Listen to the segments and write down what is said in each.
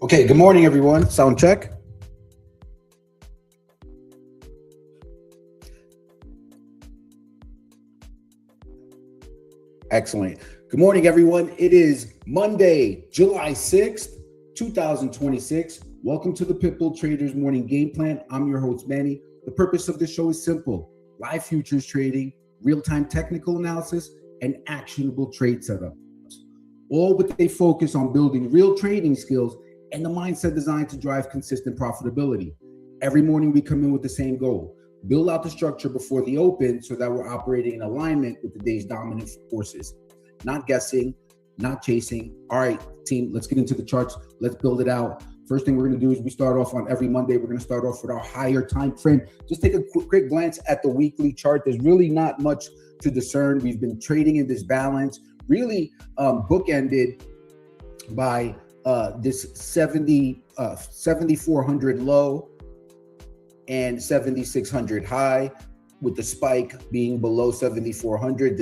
Okay, good morning, everyone. Sound check. Excellent. Good morning, everyone. It is Monday, July 6th, 2026. Welcome to the Pitbull Traders Morning Game Plan. I'm your host, Manny. The purpose of this show is simple: live futures trading, real-time technical analysis, and actionable trade setups. All with a focus on building real trading skills and the mindset designed to drive consistent profitability. Every morning we come in with the same goal: build out the structure before the open so that we're operating in alignment with the day's dominant forces. Not guessing, not chasing. All right, team, let's get into the charts. Let's build it out. First thing we're going to do is we start off on every Monday. We're going to start off with our higher time frame. Just take a quick glance at the weekly chart. There's really not much to discern. We've been trading in this balance, really bookended by this 7,400 low and 7,600 high, with the spike being below 7,400.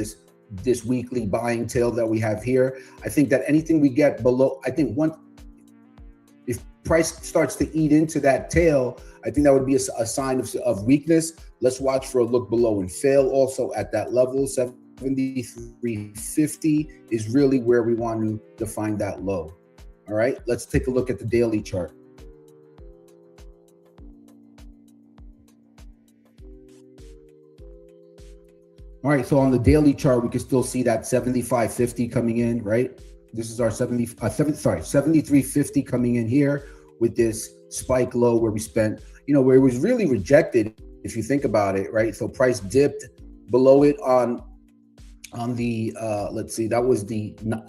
This weekly buying tail that we have here. I think that anything we get below, if price starts to eat into that tail, I think that would be a sign of weakness. Let's watch for a look below and fail also at that level. 73.50 is really where we want to define that low. All right, let's take a look at the daily chart. All right, so on the daily chart, we can still see that 75.50 coming in, right? This is our 73.50 coming in here with this spike low where we spent, where it was really rejected, if you think about it, right? So price dipped below it on the, let's see, that was June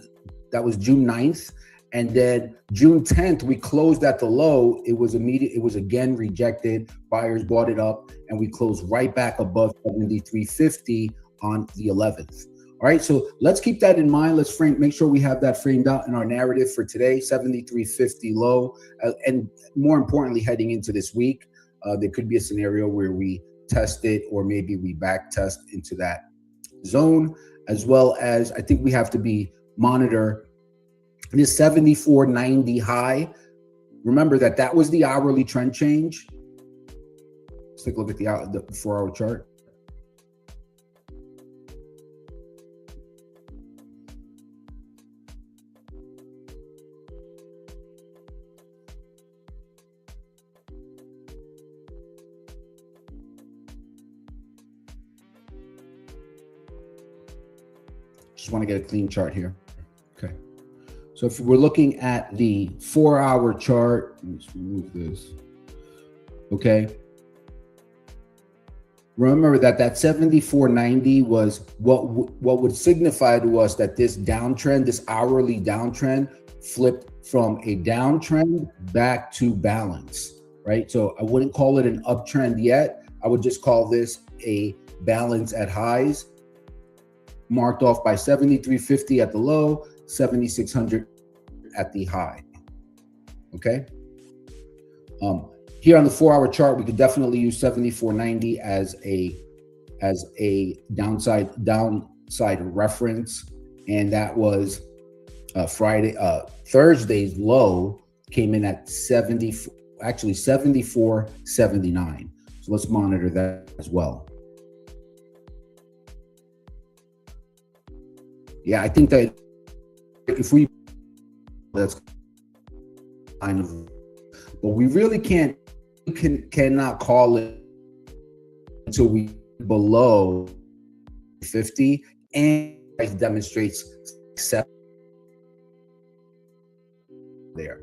9th. And then June 10th, we closed at the low. It was again rejected. Buyers bought it up, and we closed right back above 73.50 on the 11th. All right, so let's keep that in mind. Let's make sure we have that framed out in our narrative for today. 73.50 low, and more importantly, heading into this week, there could be a scenario where we test it, or maybe we back test into that zone, as well as I think we have to monitor this 74.90 high. Remember that was the hourly trend change. Let's take a look at the 4-hour chart. Just want to get a clean chart here. Okay. So if we're looking at the 4-hour chart, let's remove this. Okay. Remember that 74.90 was what would signify to us that this downtrend, this hourly downtrend, flipped from a downtrend back to balance, right? So I wouldn't call it an uptrend yet. I would just call this a balance at highs, marked off by 73.50 at the low, 7,600 at the high. Okay. Here on the 4-hour chart, we could definitely use 74.90 as a downside reference, and that was Thursday's low came in at 74.79. So let's monitor that as well. Yeah, I think that that's kind of, but we really cannot call it until we below 50 and price demonstrates accept there.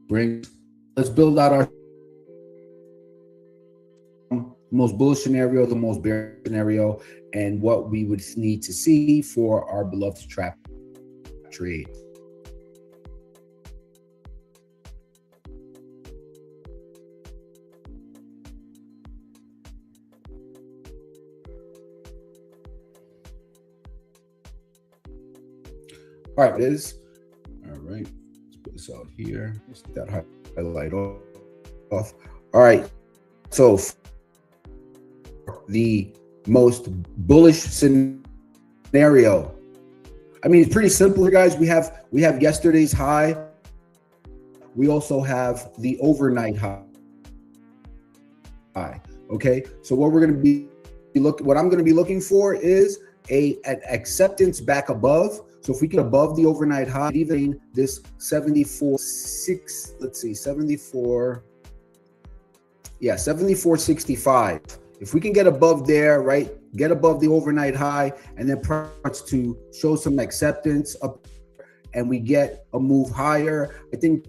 Let's build out our most bullish scenario, the most bearish scenario, and what we would need to see for our beloved trap trade. All right, it is. All right, let's put this out here. Let's get that highlight off. All right, so the most bullish scenario I mean, it's pretty simple here, guys. We have yesterday's high. We also have the overnight high. Okay, so what we're going to be what I'm going to be looking for is an acceptance back above. So if we get above the overnight high, even this 74.6, let's see, 74.65. If we can get above there, right, get above the overnight high, and then starts to show some acceptance up, and we get a move higher. I think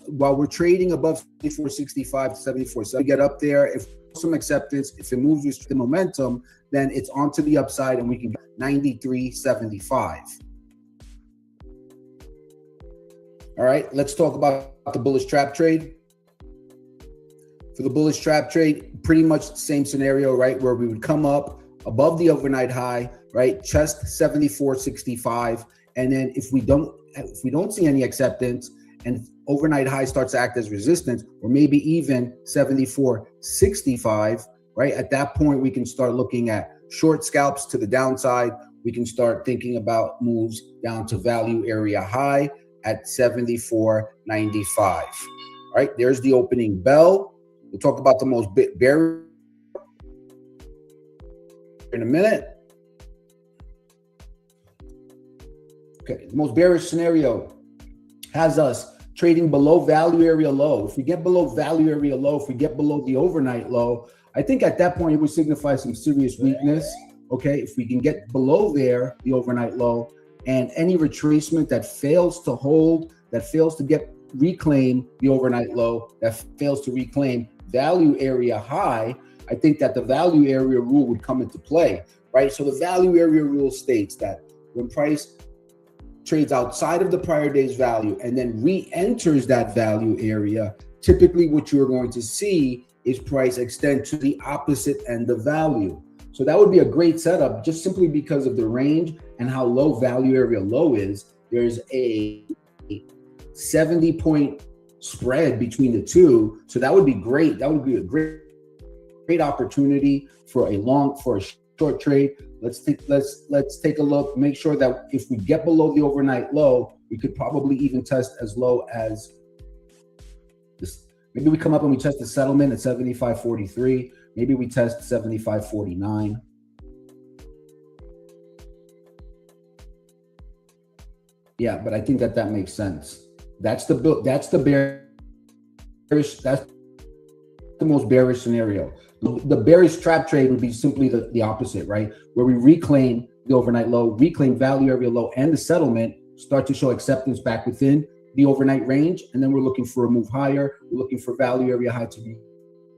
while we're trading above 74.65 to 74, so we get up there, if some acceptance, if it moves with the momentum, then it's onto the upside and we can get 93.75. All right, let's talk about the bullish trap trade. For the bullish trap trade, pretty much the same scenario, right, where we would come up above the overnight high, right, chest 74.65, and then if we don't see any acceptance and overnight high starts to act as resistance, or maybe even 74.65, right? At that point, we can start looking at short scalps to the downside. We can start thinking about moves down to value area high at 74.95. All right, there's the opening bell. We'll talk about the most bearish in a minute. Okay, the most bearish scenario has us trading below value area low. If we get below value area low, if we get below the overnight low, I think at that point it would signify some serious weakness. Okay, if we can get below there, the overnight low, and any retracement that fails to hold, that fails to reclaim the overnight low, that fails to reclaim value area high, I think that the value area rule would come into play, right? So the value area rule states that when price trades outside of the prior day's value and then re-enters that value area, typically what you're going to see is price extend to the opposite end of value. So that would be a great setup just simply because of the range and how low value area low is. There's a 70-point spread between the two. So that would be great. That would be a great opportunity for a short trade. Let's take a look, make sure that if we get below the overnight low, we could probably even test as low as this. Maybe we come up and we test the settlement at 75.43. Maybe we test 75.49. Yeah, but I think that makes sense. That's the most bearish scenario. The bearish trap trade would be simply the opposite, right? Where we reclaim the overnight low, reclaim value area low, and the settlement start to show acceptance back within the overnight range. And then we're looking for a move higher. We're looking for value area high to be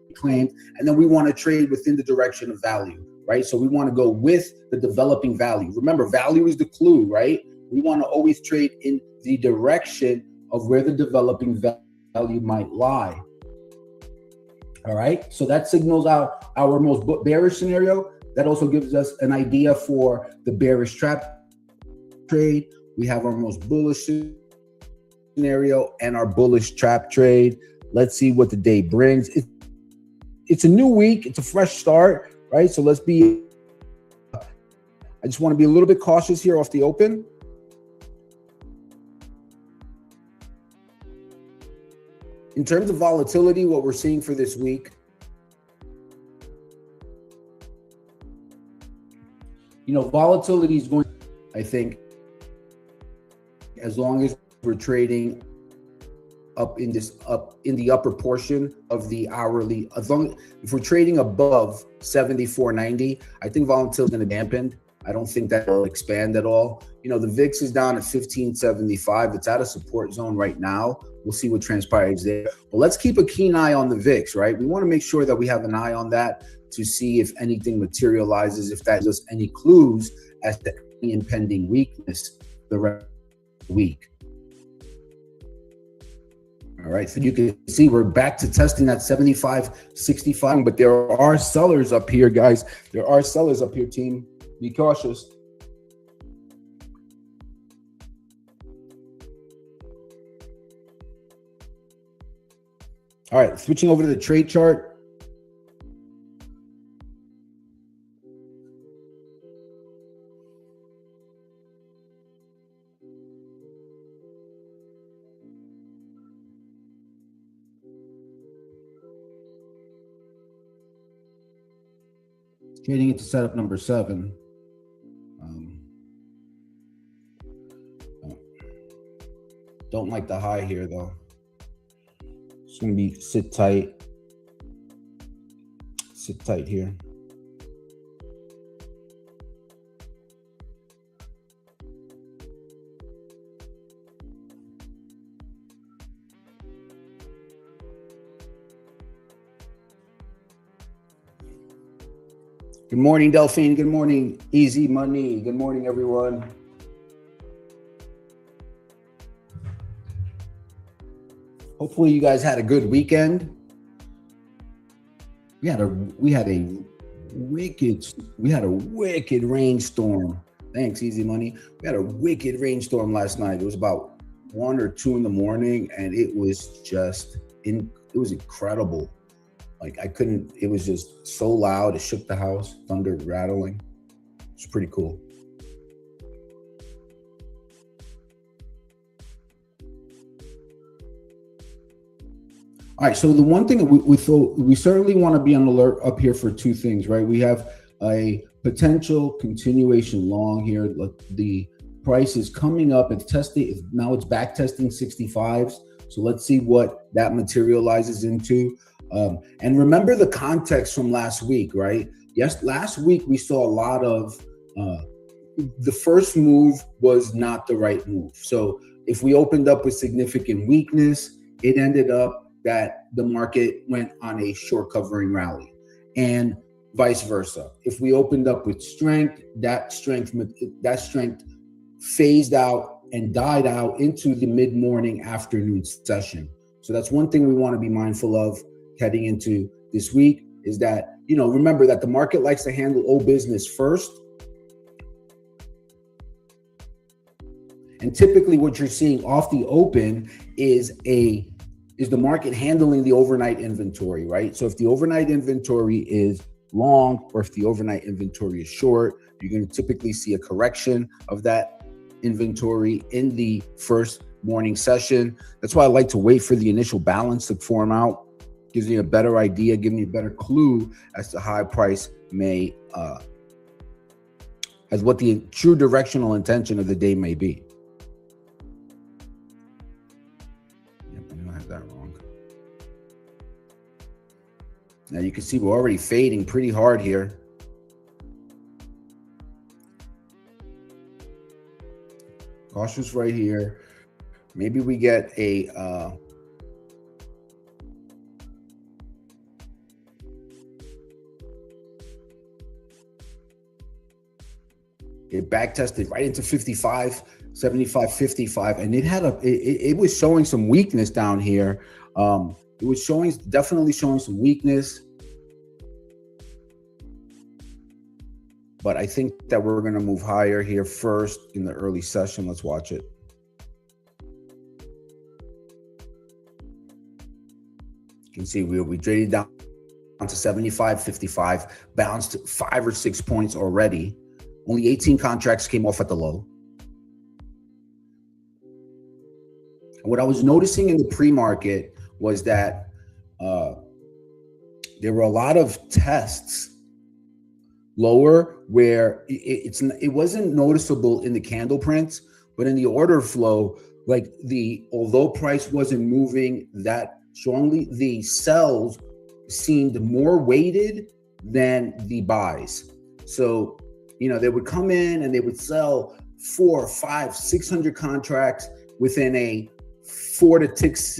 reclaimed. And then we want to trade within the direction of value, right? So we want to go with the developing value. Remember, value is the clue, right? We want to always trade in the direction of where the developing value might lie. All right, so that signals out our most bearish scenario. That also gives us an idea for the bearish trap trade. We have our most bullish scenario and our bullish trap trade. Let's see what the day brings. It's a new week. It's a fresh start, right? So I just want to be a little bit cautious here off the open. In terms of volatility, what we're seeing for this week, volatility is going, I think, as long as we're trading up in the upper portion of the hourly, if we're trading above 74.90, I think volatility is going to dampen. I don't think that will expand at all. The VIX is down at 1575. It's out of support zone right now. We'll see what transpires there. But let's keep a keen eye on the VIX, right? We want to make sure that we have an eye on that to see if anything materializes, if that gives us any clues as to any impending weakness the rest of the week. All right, so you can see we're back to testing that 75.65, but there are sellers up here, guys. There are sellers up here, team. Be cautious. All right, switching over to the trade chart. Trading into setup number 7. Don't like the high here though. It's going to be sit tight here. Good morning, Delphine. Good morning, Easy Money. Good morning, everyone. Hopefully you guys had a good weekend. We had a wicked rainstorm. Thanks, Easy Money. We had a wicked rainstorm last night. It was about 1 or 2 in the morning, and it was just it was incredible. Like it was just so loud. It shook the house, thunder rattling. It's pretty cool. All right, so the one thing we certainly want to be on alert up here for 2 things, right? We have a potential continuation long here. The price is coming up. It's testing. Now it's back testing 65s. So let's see what that materializes into. And remember the context from last week, right? Yes, last week we saw a lot of the first move was not the right move. So if we opened up with significant weakness, it ended up that the market went on a short covering rally, and vice versa. If we opened up with strength, that strength phased out and died out into the mid-morning afternoon session. So that's one thing we want to be mindful of heading into this week, is that, remember that the market likes to handle old business first. And typically what you're seeing off the open is the market handling the overnight inventory, right? So if the overnight inventory is long, or if the overnight inventory is short, you're going to typically see a correction of that inventory in the first morning session. That's why I like to wait for the initial balance to form out. Gives me a better idea, gives me a better clue as to how price may, as what the true directional intention of the day may be. Yep, I knew I had that wrong. Now you can see we're already fading pretty hard here. Cautious right here. Maybe we get a it back tested right into 55, 75, 55, and it was showing some weakness down here. It was definitely showing some weakness, but I think that we're going to move higher here first in the early session. Let's watch it. You can see we traded down to 75, 55, bounced 5 or 6 points already. Only 18 contracts came off at the low. And what I was noticing in the pre-market was that there were a lot of tests lower where it wasn't noticeable in the candle prints, but in the order flow, although price wasn't moving that strongly, the sells seemed more weighted than the buys. So they would come in and they would sell 400, 500, 600 contracts within a 4 to 6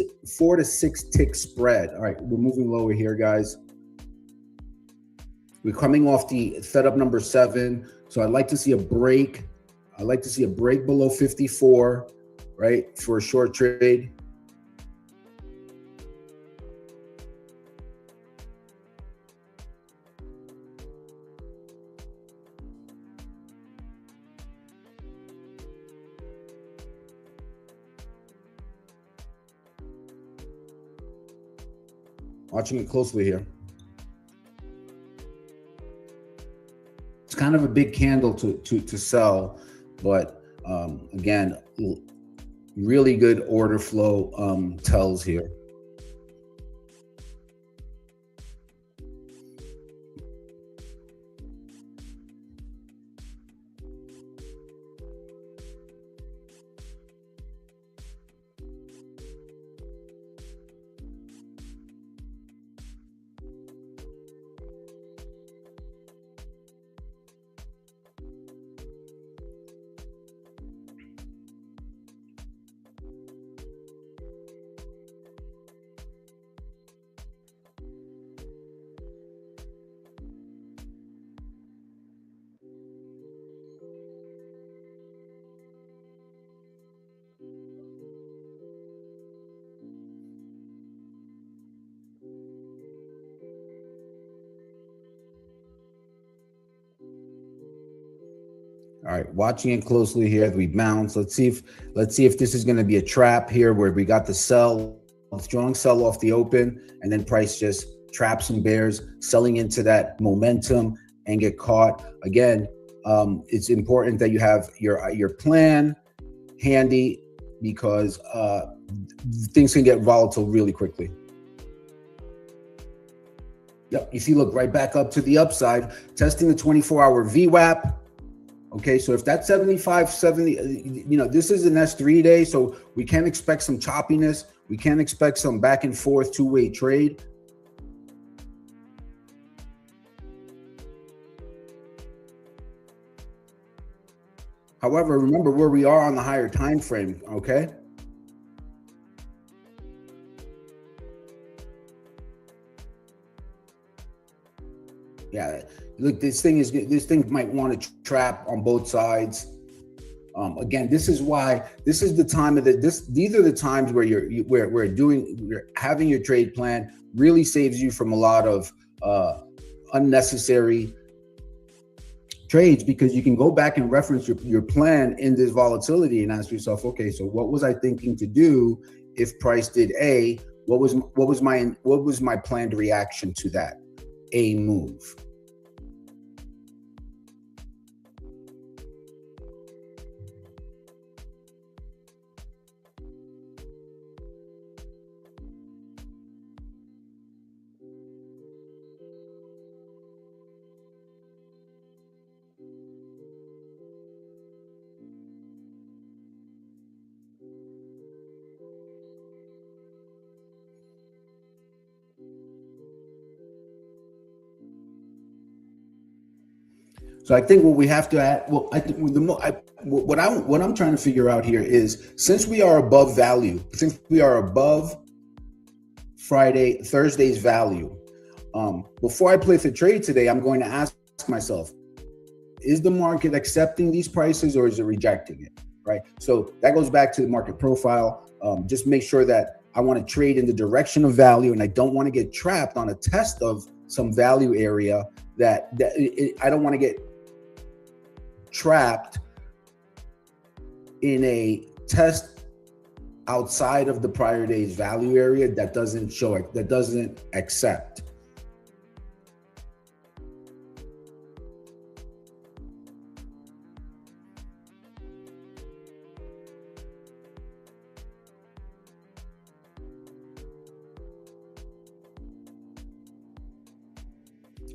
tick spread. All right, we're moving lower here, guys. We're coming off the setup number 7. So I'd like to see a break. I'd like to see a break below 54, right, for a short trade. Watching it closely here. It's kind of a big candle to sell, but again, really good order flow tells here. All right, watching it closely here as we bounce. Let's see if this is going to be a trap here where we got the strong sell off the open, and then price just traps and bears, selling into that momentum and get caught. Again, it's important that you have your plan handy because things can get volatile really quickly. Yep, you see, look, right back up to the upside, testing the 24-hour VWAP. Okay, so if that's 75, 70, this is an S3 day, so we can expect some choppiness. We can expect some back and forth two-way trade. However, remember where we are on the higher time frame, okay? Yeah, look, this thing might want to trap on both sides. Again, this is the time of these are the times where we're having your trade plan really saves you from a lot of unnecessary trades, because you can go back and reference your plan in this volatility and ask yourself, okay, so what was I thinking to do if price did A? What was my planned reaction to that A move? So I think what we have to add, I think what I'm trying to figure out here is, since we are above value, since we are above Thursday's value, before I place a trade today, I'm going to ask myself, is the market accepting these prices or is it rejecting it, right? So that goes back to the market profile. Just make sure that I want to trade in the direction of value, and I don't want to get trapped on a test of some value area I don't want to get trapped in a test outside of the prior day's value area that doesn't accept.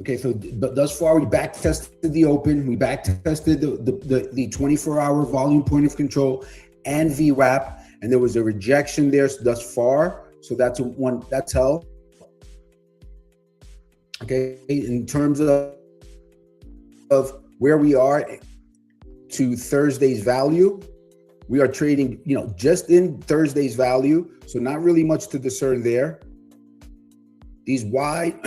Okay, so but thus far we back tested the open, we back tested the 24-hour volume point of control and VWAP, and there was a rejection there thus far. So that's hell. Okay, in terms of where we are to Thursday's value, we are trading, just in Thursday's value, so not really much to discern there. These wide,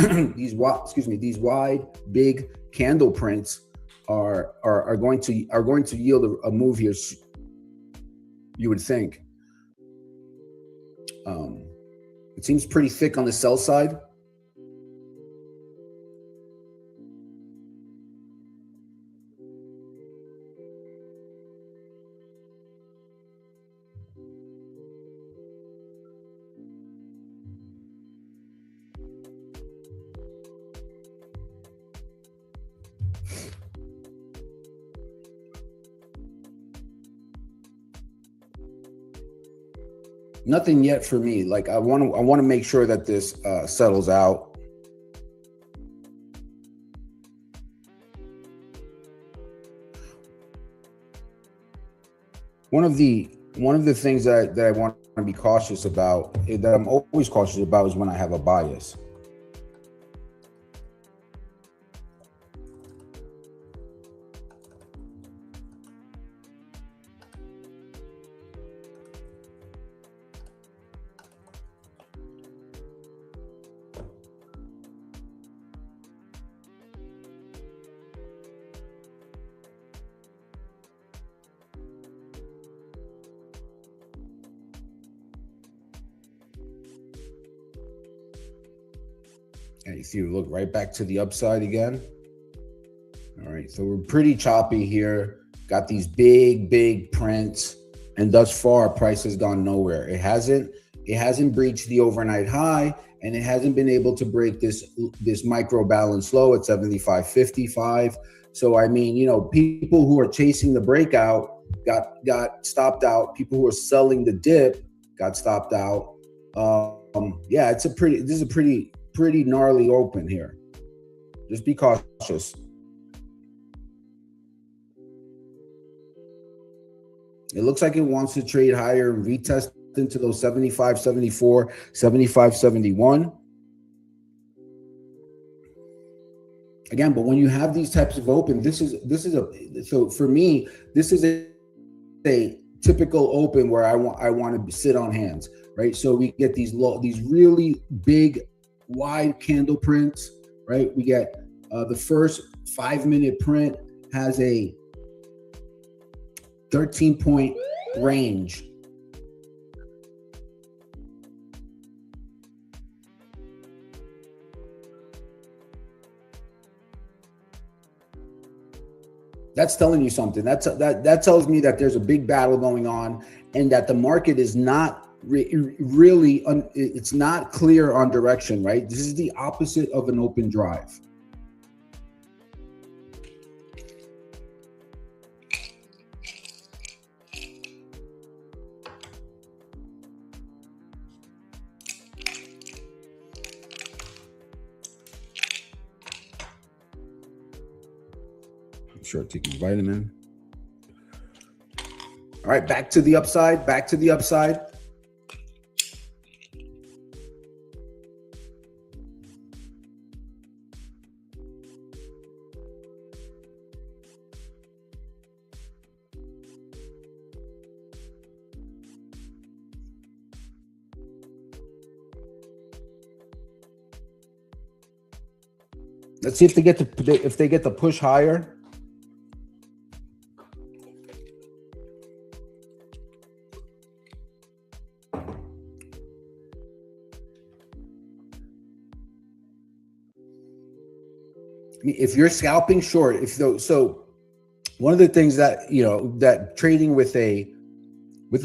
wide, big candle prints are going to yield a move here. You would think. It seems pretty thick on the sell side. Nothing yet for me. Like I want to make sure that this settles out. One of the things that I want to be cautious about, that I'm always cautious about, is when I have a bias. And you see, we look right back to the upside again. All right, so we're pretty choppy here. got these big prints, and thus far price has gone nowhere. It hasn't breached the overnight high, and it hasn't been able to break this micro balance low at 75.55. So I mean, people who are chasing the breakout got stopped out. People who are selling the dip got stopped out. Yeah, this is a pretty gnarly open here. Just be cautious. It looks like it wants to trade higher and retest into those 75.74, 75.71. Again, but when you have these types of open, so for me, this is a typical open where I want to sit on hands, right? So we get these really big, wide candle prints, right? We get the first 5-minute print has a 13-point range. That's telling you something. That tells me that there's a big battle going on, and that the market is not really it's not clear on direction, right? This is the opposite of an open drive. I'm sure taking vitamin. All right, back to the upside. Let's see if they get the push higher. If you're scalping short, so one of the things that that trading with a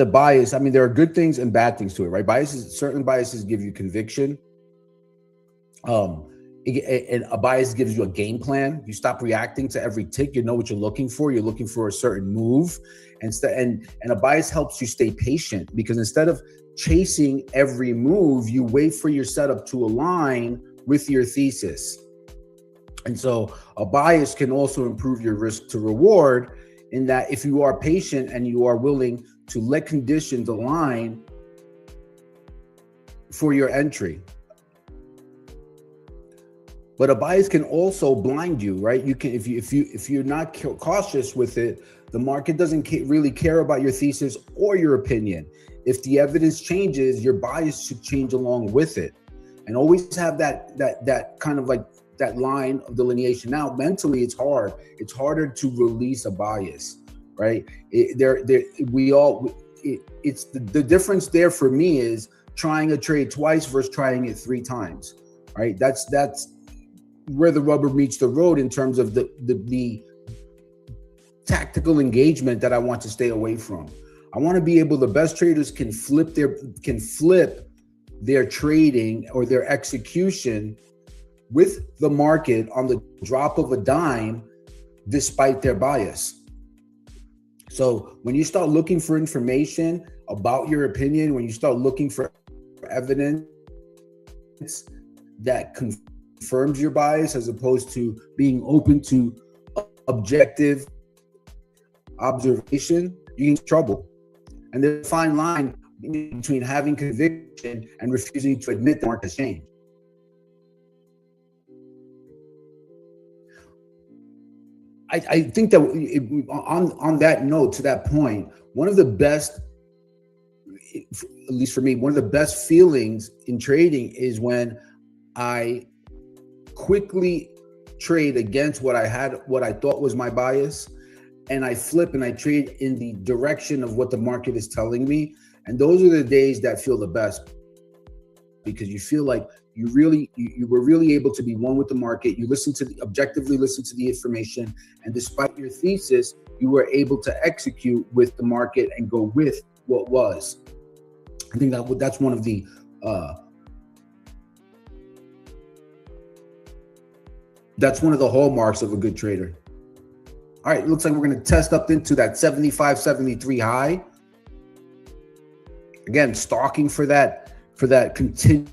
bias, I mean, there are good things and bad things to it, right? Certain biases give you conviction. And a bias gives you a game plan. You stop reacting to every tick. You know what you're looking for. You're looking for a certain move, and a bias helps you stay patient, because instead of chasing every move, you wait for your setup to align with your thesis. And so a bias can also improve your risk to reward, in that if you are patient and you are willing to let conditions align for your entry. But a bias can also blind you, right? You can, if you're not cautious with it, the market doesn't really care about your thesis or your opinion. If the evidence changes, your bias should change along with it, and always have that kind of like that line of delineation. Now, mentally, it's hard. It's harder to release a bias, right? The difference there for me is trying a trade twice versus trying it 3 times, right? That's where the rubber meets the road in terms of the tactical engagement that I want to stay away from. I want to be able, the best traders can flip their trading or their execution with the market on the drop of a dime, despite their bias. So when you start looking for information about your opinion, when you start looking for evidence that confirms your bias, as opposed to being open to objective observation, you get in trouble. And there's a fine line between having conviction and refusing to admit the market has changed. I think that on that note, to that point, one of the best, at least for me, one of the best feelings in trading is when I quickly trade against what I thought was my bias, and I flip and I trade in the direction of what the market is telling me. And those are the days that feel the best, because you feel like you were really able to be one with the market. You objectively listen to the information, and despite your thesis, you were able to execute with the market and go with what was. I think that's one of the hallmarks of a good trader. All right, looks like we're going to test up into that 75, 73 high. Again, stalking for that continuation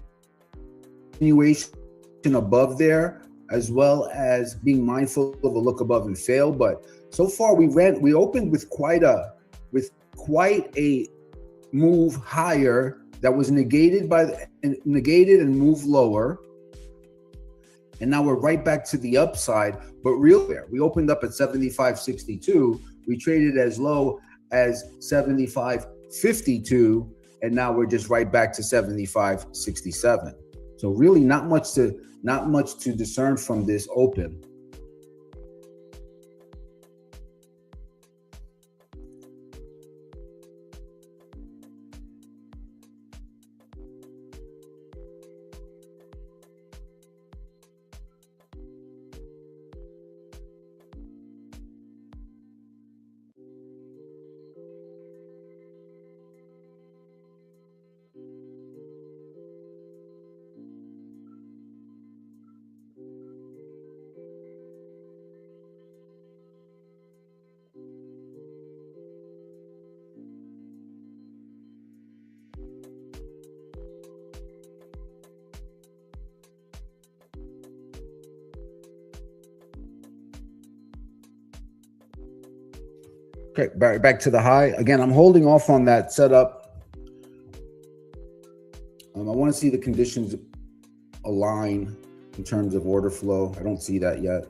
above there, as well as being mindful of a look above and fail. But so far we opened with quite a move higher that was negated and moved lower. And now we're right back to the upside, but real fair. We opened up at 75.62. We traded as low as 75.52, and now we're just right back to 75.67. So really not much to discern from this open. Okay, back to the high. Again, I'm holding off on that setup. I want to see the conditions align in terms of order flow. I don't see that yet.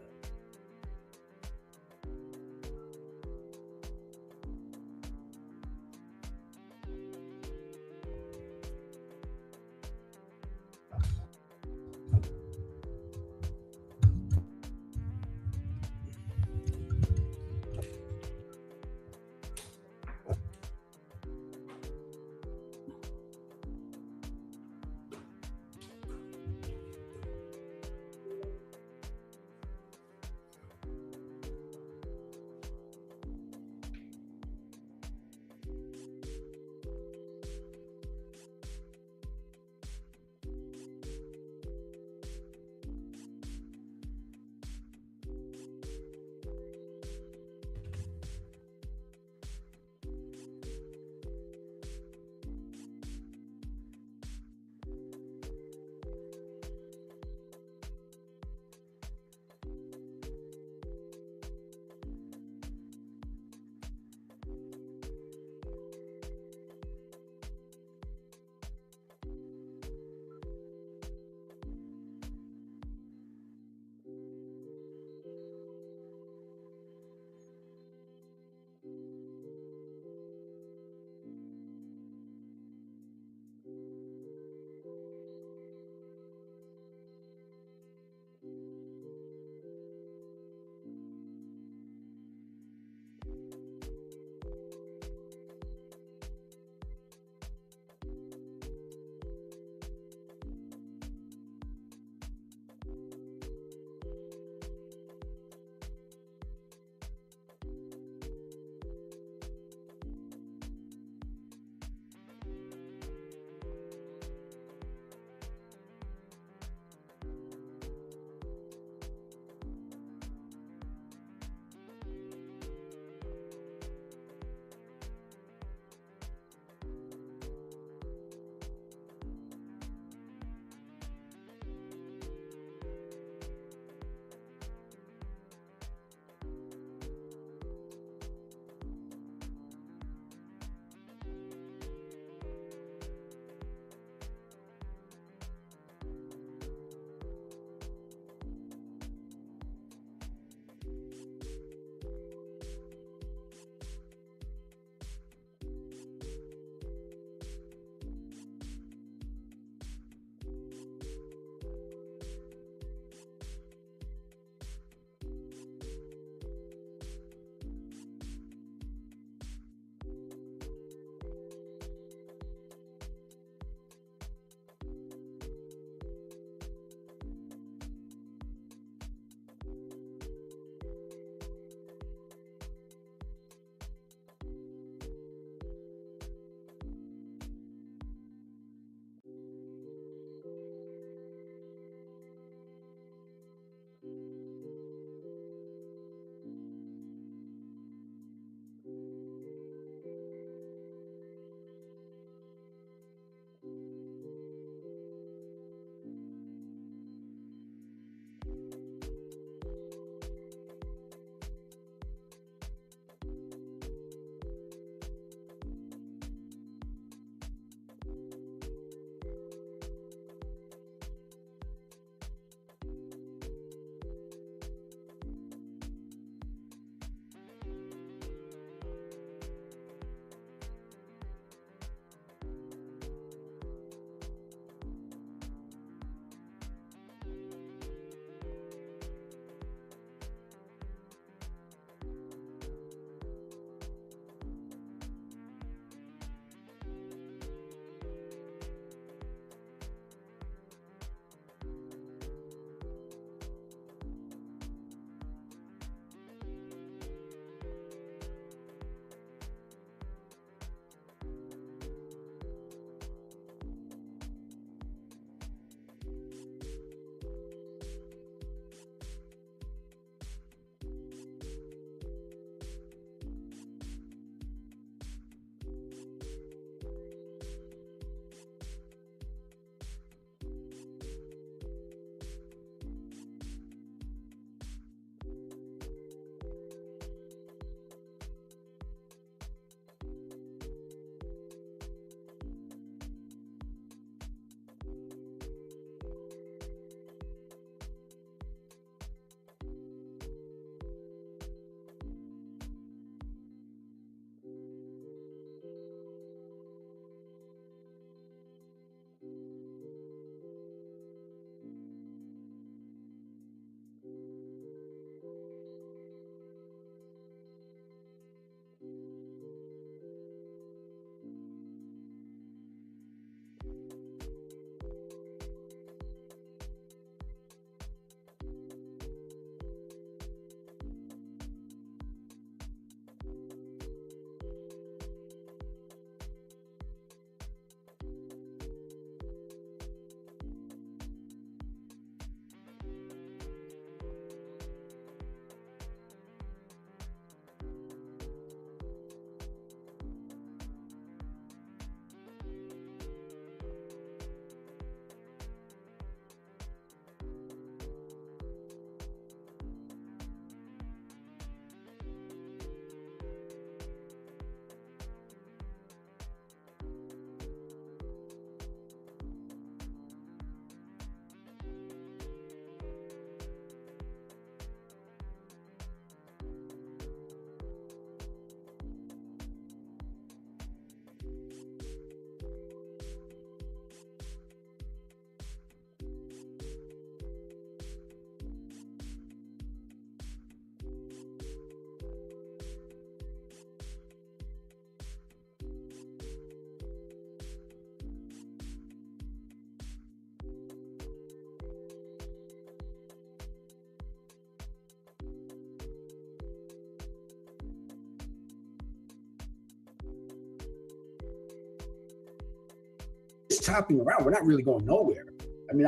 chopping around. We're not really going nowhere. I mean,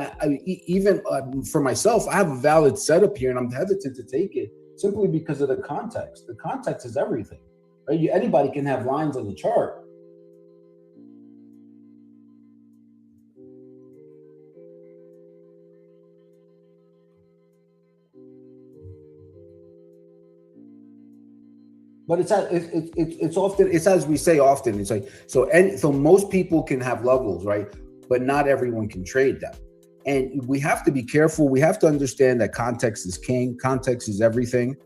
even for myself, I have a valid setup here, and I'm hesitant to take it simply because of the context. The context is everything, right? Anybody can have lines on the chart. But it's often, it's as we say often, it's like, so most people can have levels, right? But not everyone can trade them. And we have to be careful. We have to understand that context is king. Context is everything.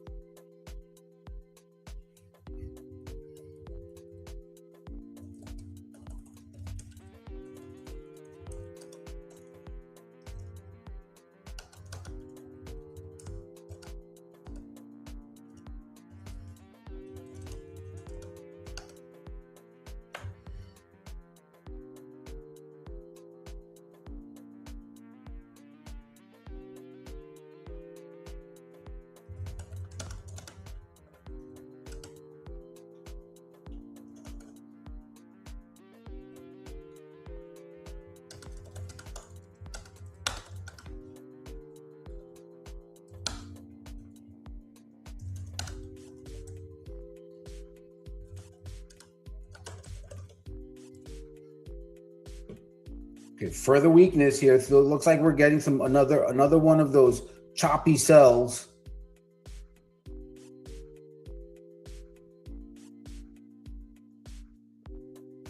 Okay, further weakness here. So it looks like we're getting some another one of those choppy sells.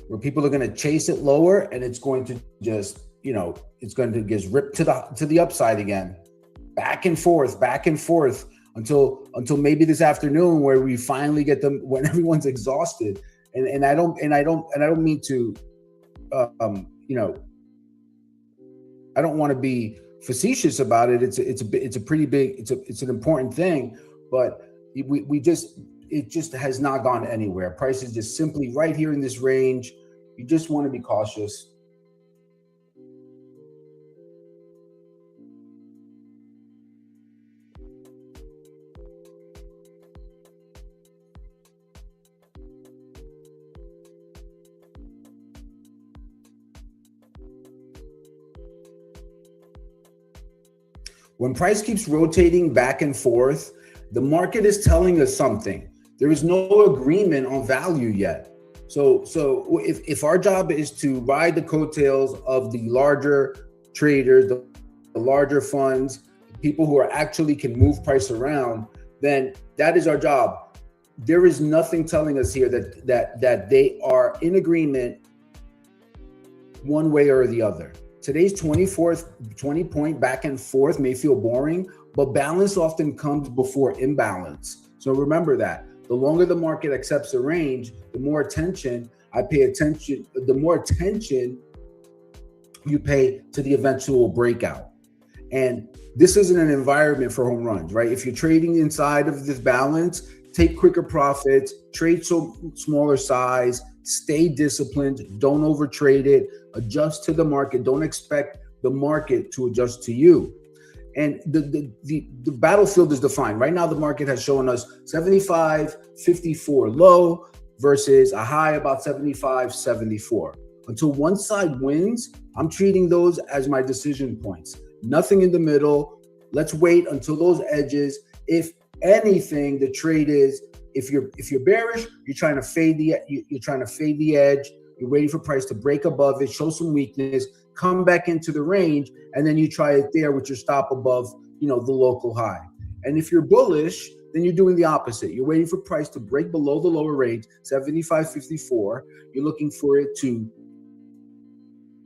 Where people are going to chase it lower, and it's going to just, it's going to get ripped to the upside again. Back and forth until maybe this afternoon, where we finally get them when everyone's exhausted. And I don't mean to I don't want to be facetious about it. It's a pretty big, it's an important thing, but it just has not gone anywhere. Price is just simply right here in this range. You just want to be cautious. When price keeps rotating back and forth, the market is telling us something. There is no agreement on value yet. So if our job is to ride the coattails of the larger traders, the larger funds, people who are actually can move price around, then that is our job. There is nothing telling us here that they are in agreement one way or the other. Today's 20-point back and forth may feel boring, but balance often comes before imbalance. So remember that. The longer the market accepts a range, the more attention the more attention you pay to the eventual breakout. And this isn't an environment for home runs, right? If you're trading inside of this balance, take quicker profits, trade smaller size, stay disciplined, don't overtrade it, adjust to the market. Don't expect the market to adjust to you. And the battlefield is defined. Right now, the market has shown us 75.54 low versus a high about 75.74. Until one side wins, I'm treating those as my decision points. Nothing in the middle. Let's wait until those edges. If anything, the trade is, if you're bearish, you're trying to fade the edge. You're waiting for price to break above it, show some weakness, come back into the range, and then you try it there with your stop above, the local high. And if you're bullish, then you're doing the opposite. You're waiting for price to break below the lower range, 75.54. You're looking for it to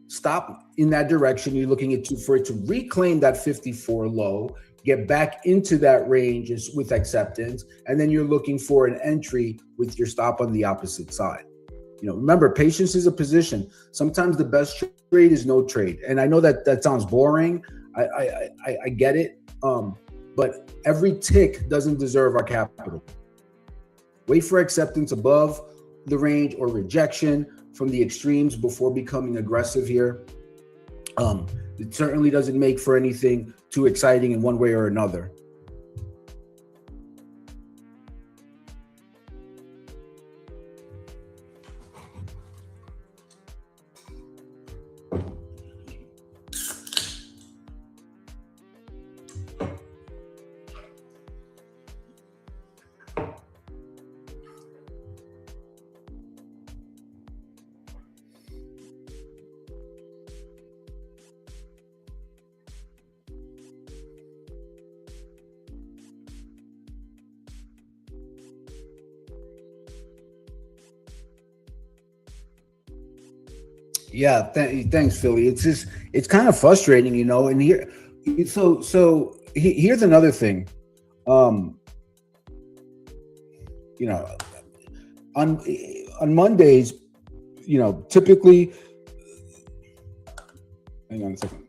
stop in that direction. You're looking for it to reclaim that 54 low, get back into that range with acceptance, and then you're looking for an entry with your stop on the opposite side. Remember, patience is a position. Sometimes the best trade is no trade. And I know that sounds boring. I get it. But every tick doesn't deserve our capital. Wait for acceptance above the range or rejection from the extremes before becoming aggressive here. It certainly doesn't make for anything too exciting in one way or another. Yeah, thanks, Philly. It's just it's kind of frustrating, And here, here's another thing. Um, you know, on Mondays, typically. Hang on a second.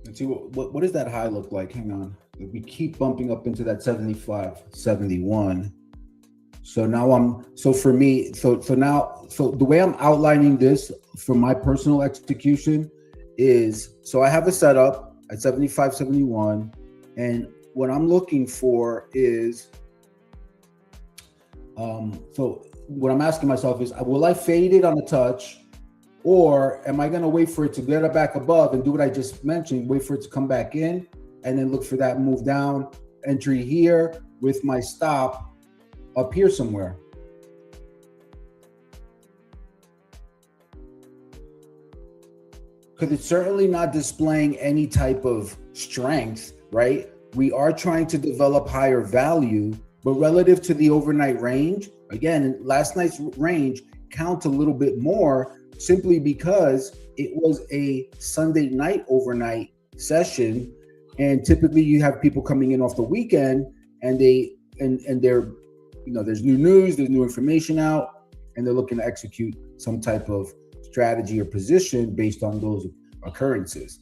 Let's see what does that high look like? Hang on. We keep bumping up into that 75, 71. So now for me, so the way I'm outlining this for my personal execution is, so I have a setup at 75, 71, and what I'm looking for is, so what I'm asking myself is, will I fade it on the touch, or am I going to wait for it to get it back above and do what I just mentioned, wait for it to come back in, and then look for that move down, entry here with my stop up here somewhere? Because it's certainly not displaying any type of strength, right? We are trying to develop higher value, but relative to the overnight range, again, last night's range counts a little bit more simply because it was a Sunday night overnight session, and typically you have people coming in off the weekend, and they're, there's new news, there's new information out, and they're looking to execute some type of strategy or position based on those occurrences.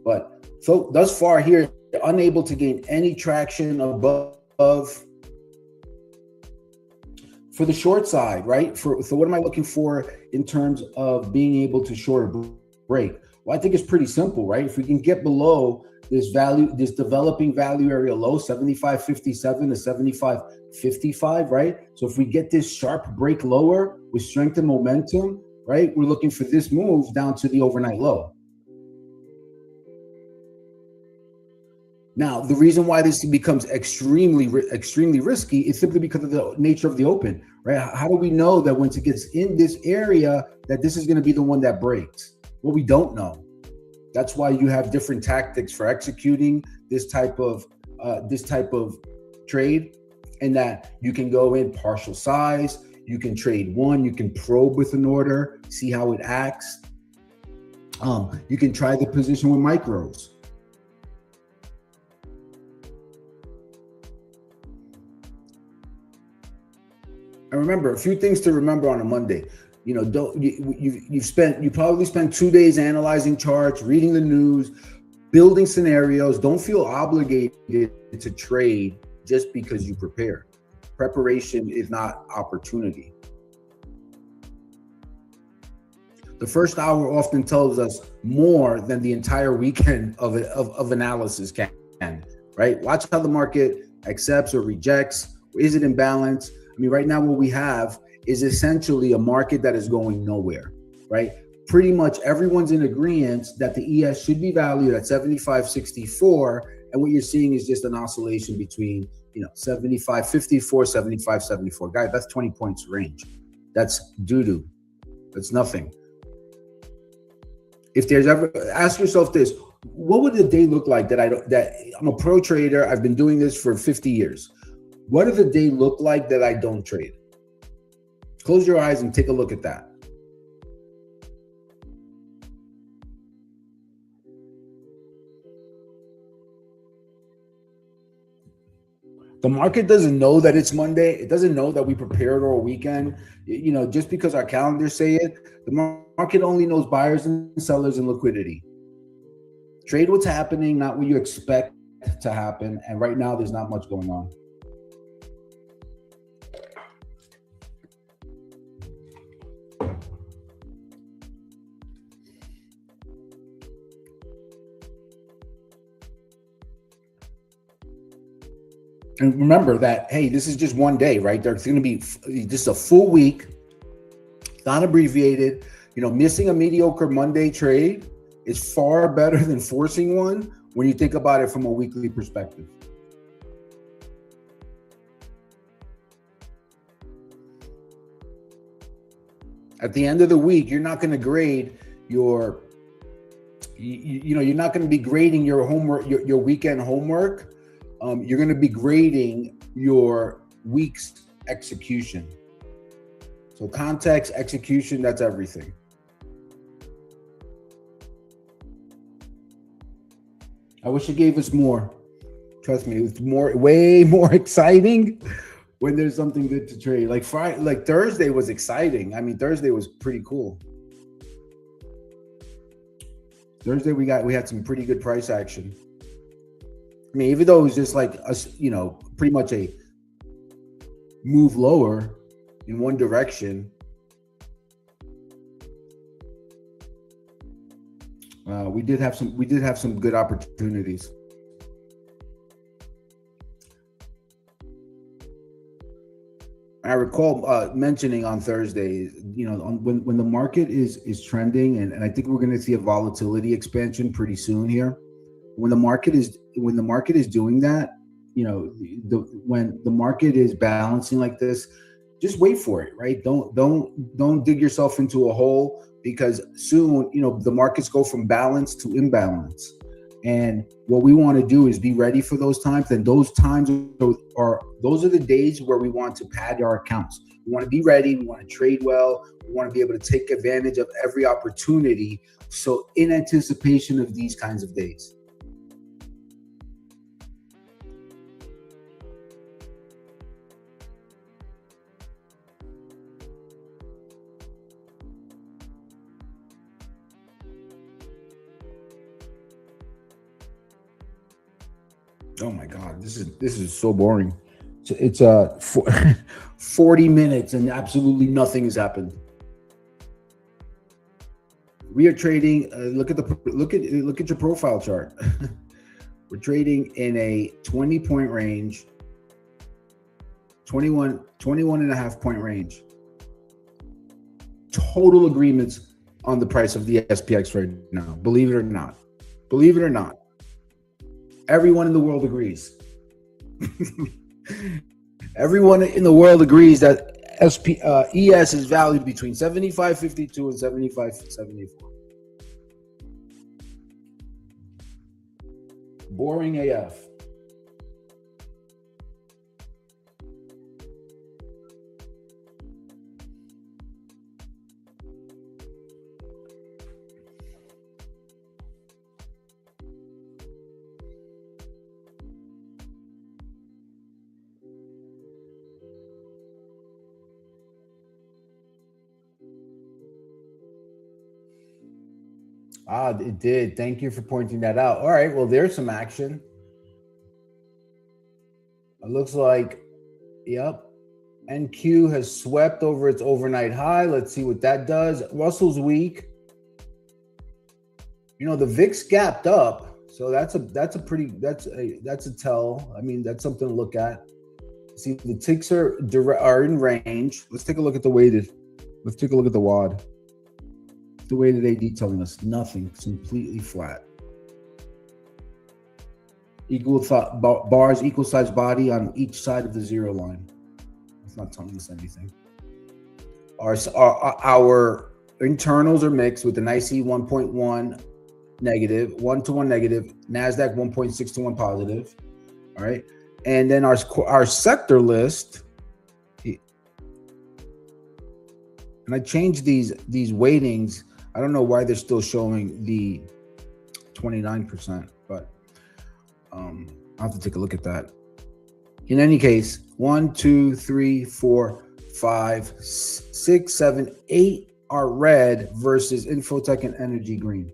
But so thus far here, unable to gain any traction above for the short side, right? So what am I looking for in terms of being able to short a break? Well, I think it's pretty simple, right? If we can get below this developing value area low, 75.57 to 75.55, right? So if we get this sharp break lower with strength and momentum, right, we're looking for this move down to the overnight low. Now, the reason why this becomes extremely risky is simply because of the nature of the open, right? How do we know that once it gets in this area that this is going to be the one that breaks? Well, we don't know. That's why you have different tactics for executing this type of trade, and that you can go in partial size, you can trade one, you can probe with an order, see how it acts. You can try the position with micros. And remember, a few things to remember on a Monday. You probably spent 2 days analyzing charts, reading the news, building scenarios. Don't feel obligated to trade just because you prepare. Preparation is not opportunity. The first hour often tells us more than the entire weekend of analysis can, right? Watch how the market accepts or rejects. Is it in balance? I mean, right now what we have is essentially a market that is going nowhere, right? Pretty much everyone's in agreement that the ES should be valued at 75.64, and what you're seeing is just an oscillation between 75.54, 75.74. Guys, that's 20 points range. That's doo-doo. That's nothing. If there's ever, ask yourself this: what would the day look like that I'm a pro trader? I've been doing this for 50 years. What does the day look like that I don't trade? Close your eyes and take a look at that. The market doesn't know that it's Monday. It doesn't know that we prepared all weekend. Just because our calendars say it, the market only knows buyers and sellers and liquidity. Trade what's happening, not what you expect to happen. And right now, there's not much going on. And remember that, hey, this is just one day, right? There's going to be just a full week, not abbreviated. Missing a mediocre Monday trade It's far better than forcing one when you think about it from a weekly perspective. At the end of the week, you're not going to grade your, you're not going to be grading your homework, your weekend homework. You're going to be grading your week's execution. So context, execution, that's everything. I wish it gave us more. Trust me, it's way more exciting when there's something good to trade. Like Friday, like Thursday was exciting. I mean, Thursday was pretty cool. Thursday we had some pretty good price action. I mean, even though it was just like us, pretty much a move lower in one direction. We did have some good opportunities. I recall mentioning on Thursday, when the market is trending, and I think we're going to see a volatility expansion pretty soon here. When the market is doing that, when the market is balancing like this, just wait for it, right? Don't dig yourself into a hole, because soon, the markets go from balance to imbalance. And what we want to do is be ready for those times. And those times those are the days where we want to pad our accounts. We want to be ready. We want to trade well. We want to be able to take advantage of every opportunity. So in anticipation of these kinds of days. Oh my God, this is so boring. It's 40 minutes and absolutely nothing has happened. We are trading. Look at your profile chart. We're trading in a 20-point range, 21 and a half point range. Total agreements on the price of the SPX right now. Believe it or not. Everyone in the world agrees. Everyone in the world agrees that ES is valued between 75.52 and 75.74. Boring AF. It did. Thank you for pointing that out. All right, well, there's some action. It looks like, yep, NQ has swept over its overnight high. Let's see what that does. Russell's weak. The VIX gapped up, so that's a tell. I mean, that's something to look at. See, the ticks are in range. Let's take a look at the weighted. Let's take a look at the WAD. The weighted AD telling us nothing. It's completely flat. Bars, equal size body on each side of the zero line. It's not telling us anything. Our internals are mixed with an IC 1.1 negative, 1-to-1 negative, NASDAQ 1.6-to-1 positive. All right. And then our sector list, and I changed these weightings. I don't know why they're still showing the 29%, but I'll have to take a look at that. In any case, 1, 2, 3, 4, 5, 6, 7, 8 are red versus Infotech and Energy green.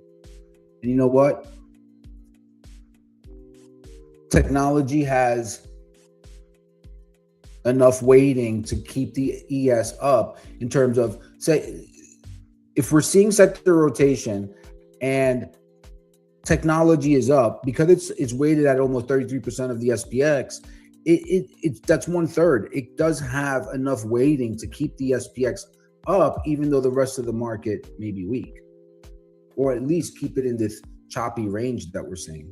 And you know what? Technology has enough weighting to keep the ES up in terms of, say, if we're seeing sector rotation and technology is up because it's weighted at almost 33% of the SPX, that's 1/3. It does have enough weighting to keep the SPX up, even though the rest of the market may be weak. or at least keep it in this choppy range that we're seeing.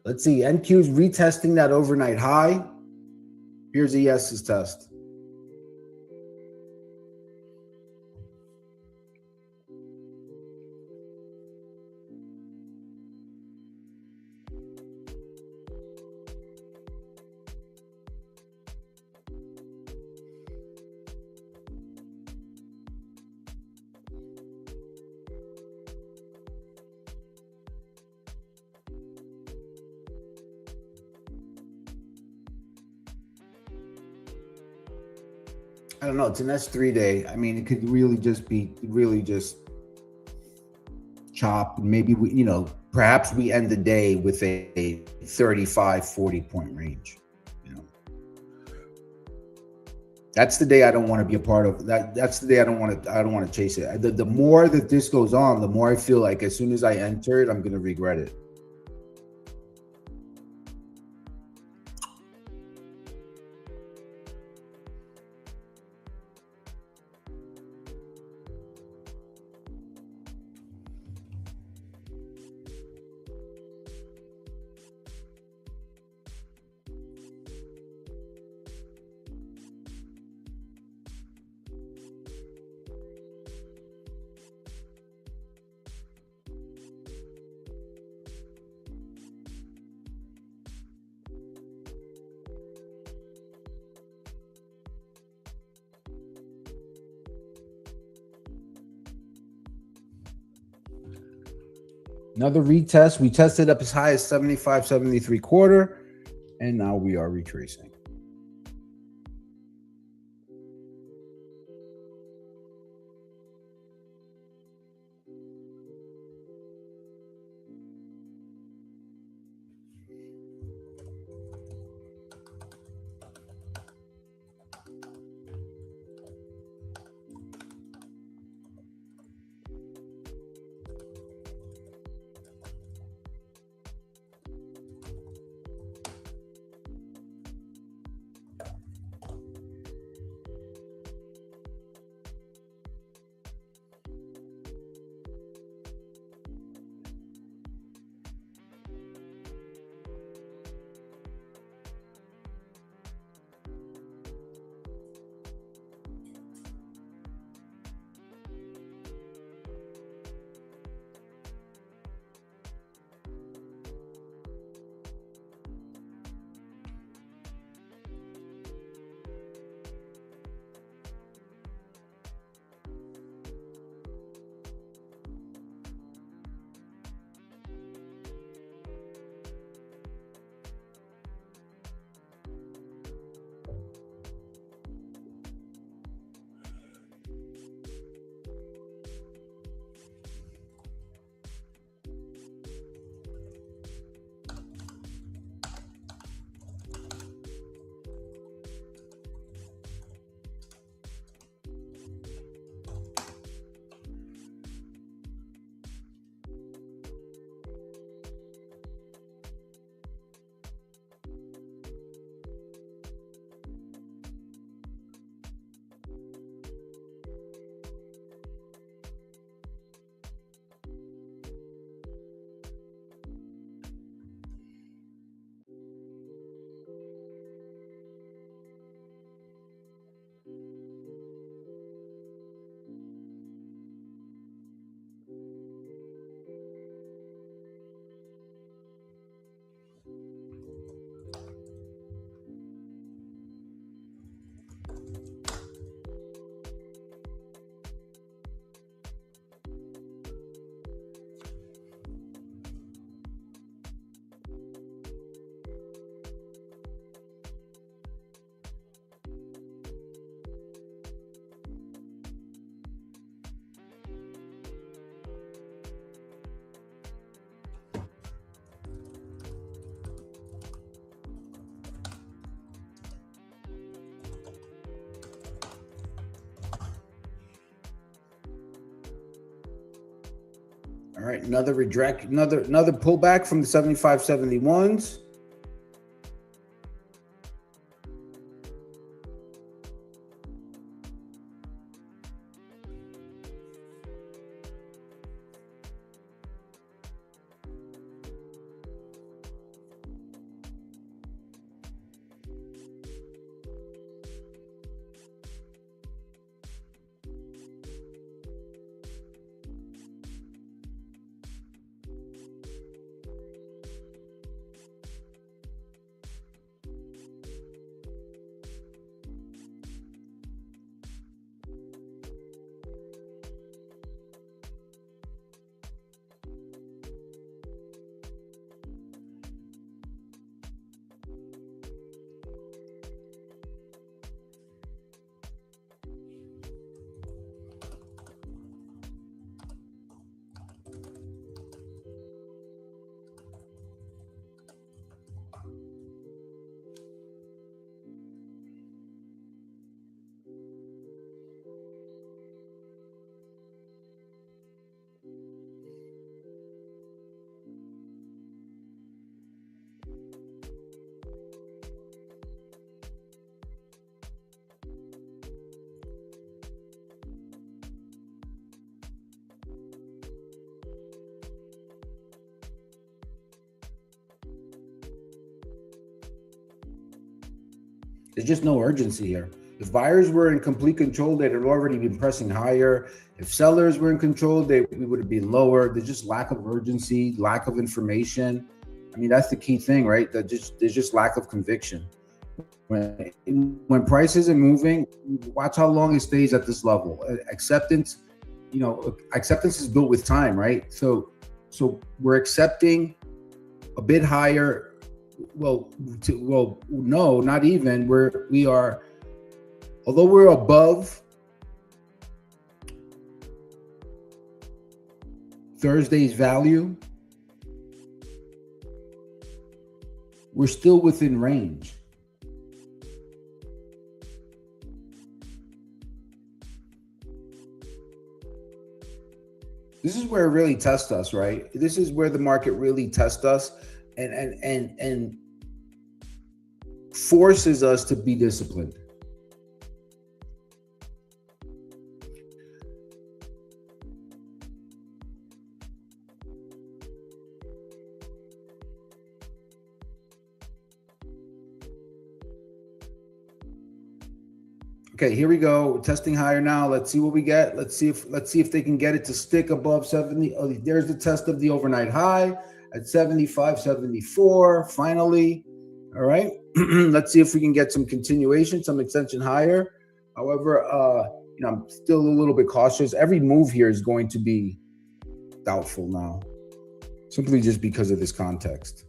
Let's see, NQ's retesting that overnight high. Here's ES's test. I don't know. It's an S3 day. I mean, it could really just be chop. Maybe perhaps we end the day with a 35, 40 point range. That's the day I don't want to be a part of. That's the day I don't want to chase it. The more that this goes on, the more I feel like as soon as I enter it, I'm going to regret it. Another retest. We tested up as high as 75, 73 quarter, and now we are retracing. All right, another pullback from the 75, 71s. There's just no urgency here. If buyers were in complete control, they'd have already been pressing higher. If sellers were in control, we would have been lower. There's just lack of urgency, lack of information. I mean, that's the key thing, right? There's just lack of conviction. When price isn't moving, watch how long it stays at this level. Acceptance, acceptance is built with time, right? So we're accepting a bit higher. No, not even. We are, although we're above Thursday's value, we're still within range. This is where it really tests us, right? This is where the market really tests us and forces us to be disciplined. Okay, here we go. We're testing higher now. Let's see what we get. Let's see if they can get it to stick above 70. Oh, there's the test of the overnight high at 75.74. Finally. All right. Let's see if we can get some continuation, some extension higher. However, I'm still a little bit cautious. Every move here is going to be doubtful now, simply just because of this context.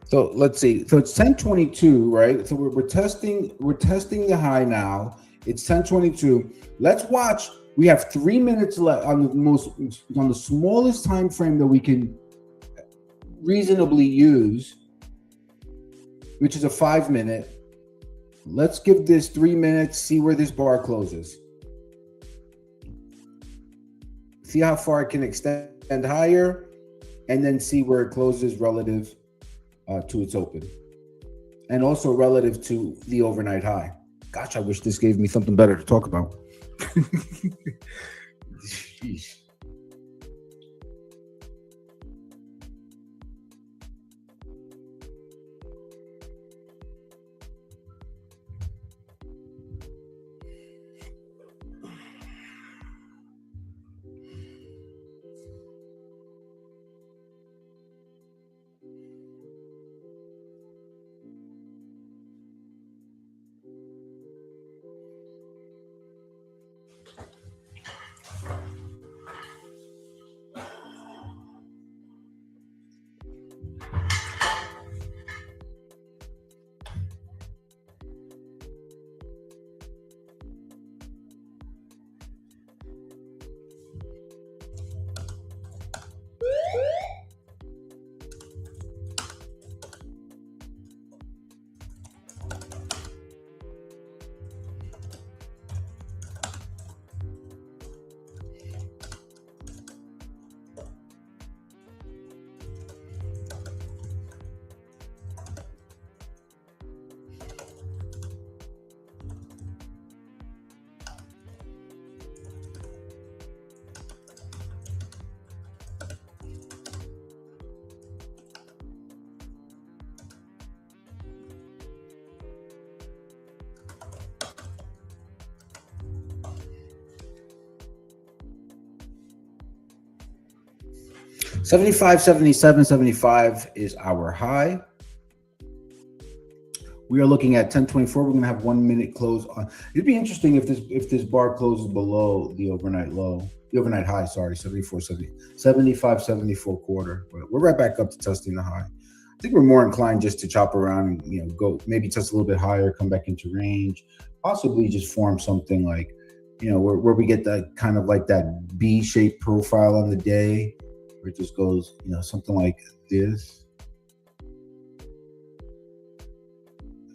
So let's see. So it's 10:22, right? So we're testing the high now. It's 10:22. Let's watch. We have 3 minutes left on the smallest time frame that we can reasonably use, which is a 5-minute. Let's give this 3 minutes, see where this bar closes. See how far it can extend higher, and then see where it closes relative to its open, and also relative to the overnight high. Gosh, I wish this gave me something better to talk about. Sheesh. $75, $77, $75 is our high. We are looking at 10:24. We're going to have 1 minute close on. It'd be interesting if this bar closes below the overnight low, the overnight high. Sorry, 75, 74 quarter. But we're right back up to testing the high. I think we're more inclined just to chop around and go maybe test a little bit higher, come back into range, possibly just form something like where we get that kind of like that B-shaped profile on the day. It just goes, something like this.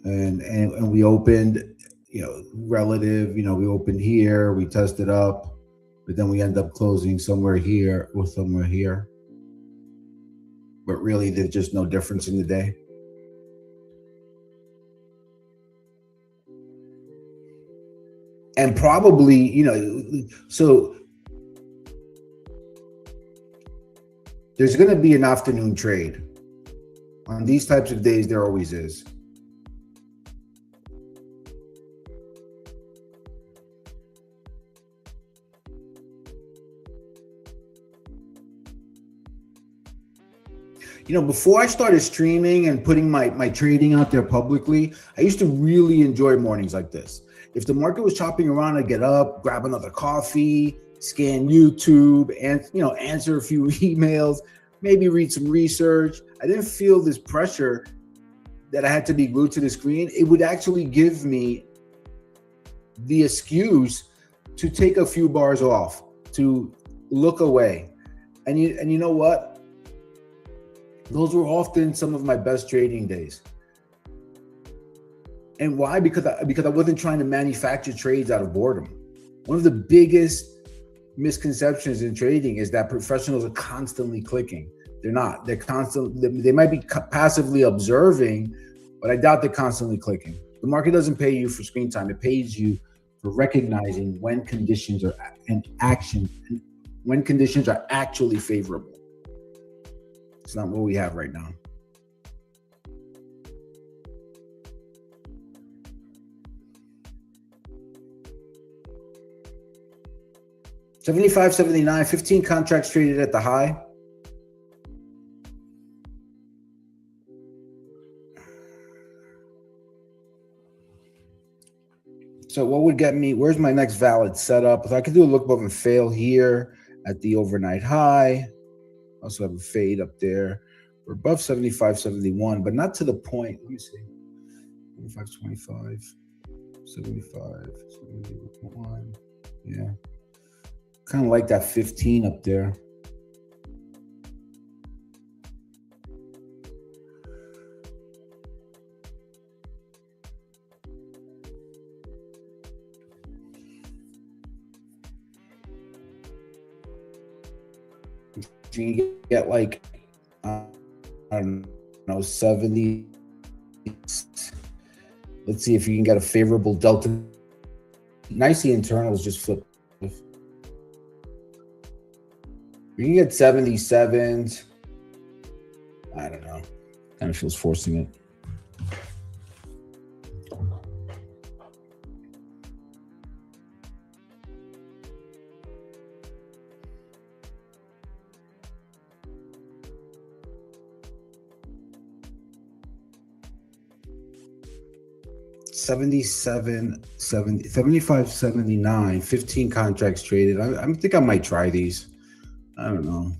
And we opened, relative, we opened here, we tested up, but then we end up closing somewhere here or somewhere here. But really, there's just no difference in the day. And probably, so there's going to be an afternoon trade. On these types of days, there always is. Before I started streaming and putting my trading out there publicly, I used to really enjoy mornings like this. If the market was chopping around, I'd get up, grab another coffee, scan YouTube, and answer a few emails, maybe read some research. I didn't feel this pressure that I had to be glued to the screen. It would actually give me the excuse to take a few bars off, to look away. And you know what? Those were often some of my best trading days. And why? Because I wasn't trying to manufacture trades out of boredom. One of the biggest misconceptions in trading is that professionals are constantly clicking. They're not. They're constantly. They might be passively observing, but I doubt they're constantly clicking. The market doesn't pay you for screen time. It pays you for recognizing when conditions are in action, when conditions are actually favorable. It's not what we have right now. $75.79, 15 contracts traded at the high. So what would get me, where's my next valid setup? If I could do a look above and fail here at the overnight high. Also have a fade up there. We're above 75.71, but not to the point. Let me see. 75.25, 75, 71. Yeah. Kind of like that 15 up there. You can get like, I don't know, 70. Let's see if you can get a favorable delta. Nicely internals just flip. You can get 77s. I don't know. Kind of feels forcing it. $75.79, 15 contracts traded. I think I might try these. I don't know.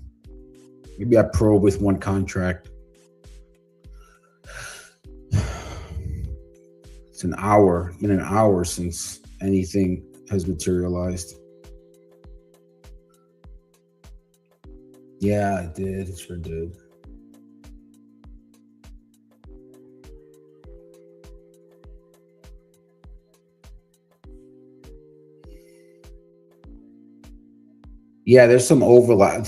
Maybe I probe with one contract. It's an hour, in an hour since anything has materialized. Yeah, it did. It sure did. Yeah, there's some overlap.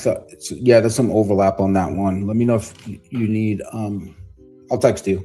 Yeah, there's some overlap on that one. Let me know if you need. I'll text you.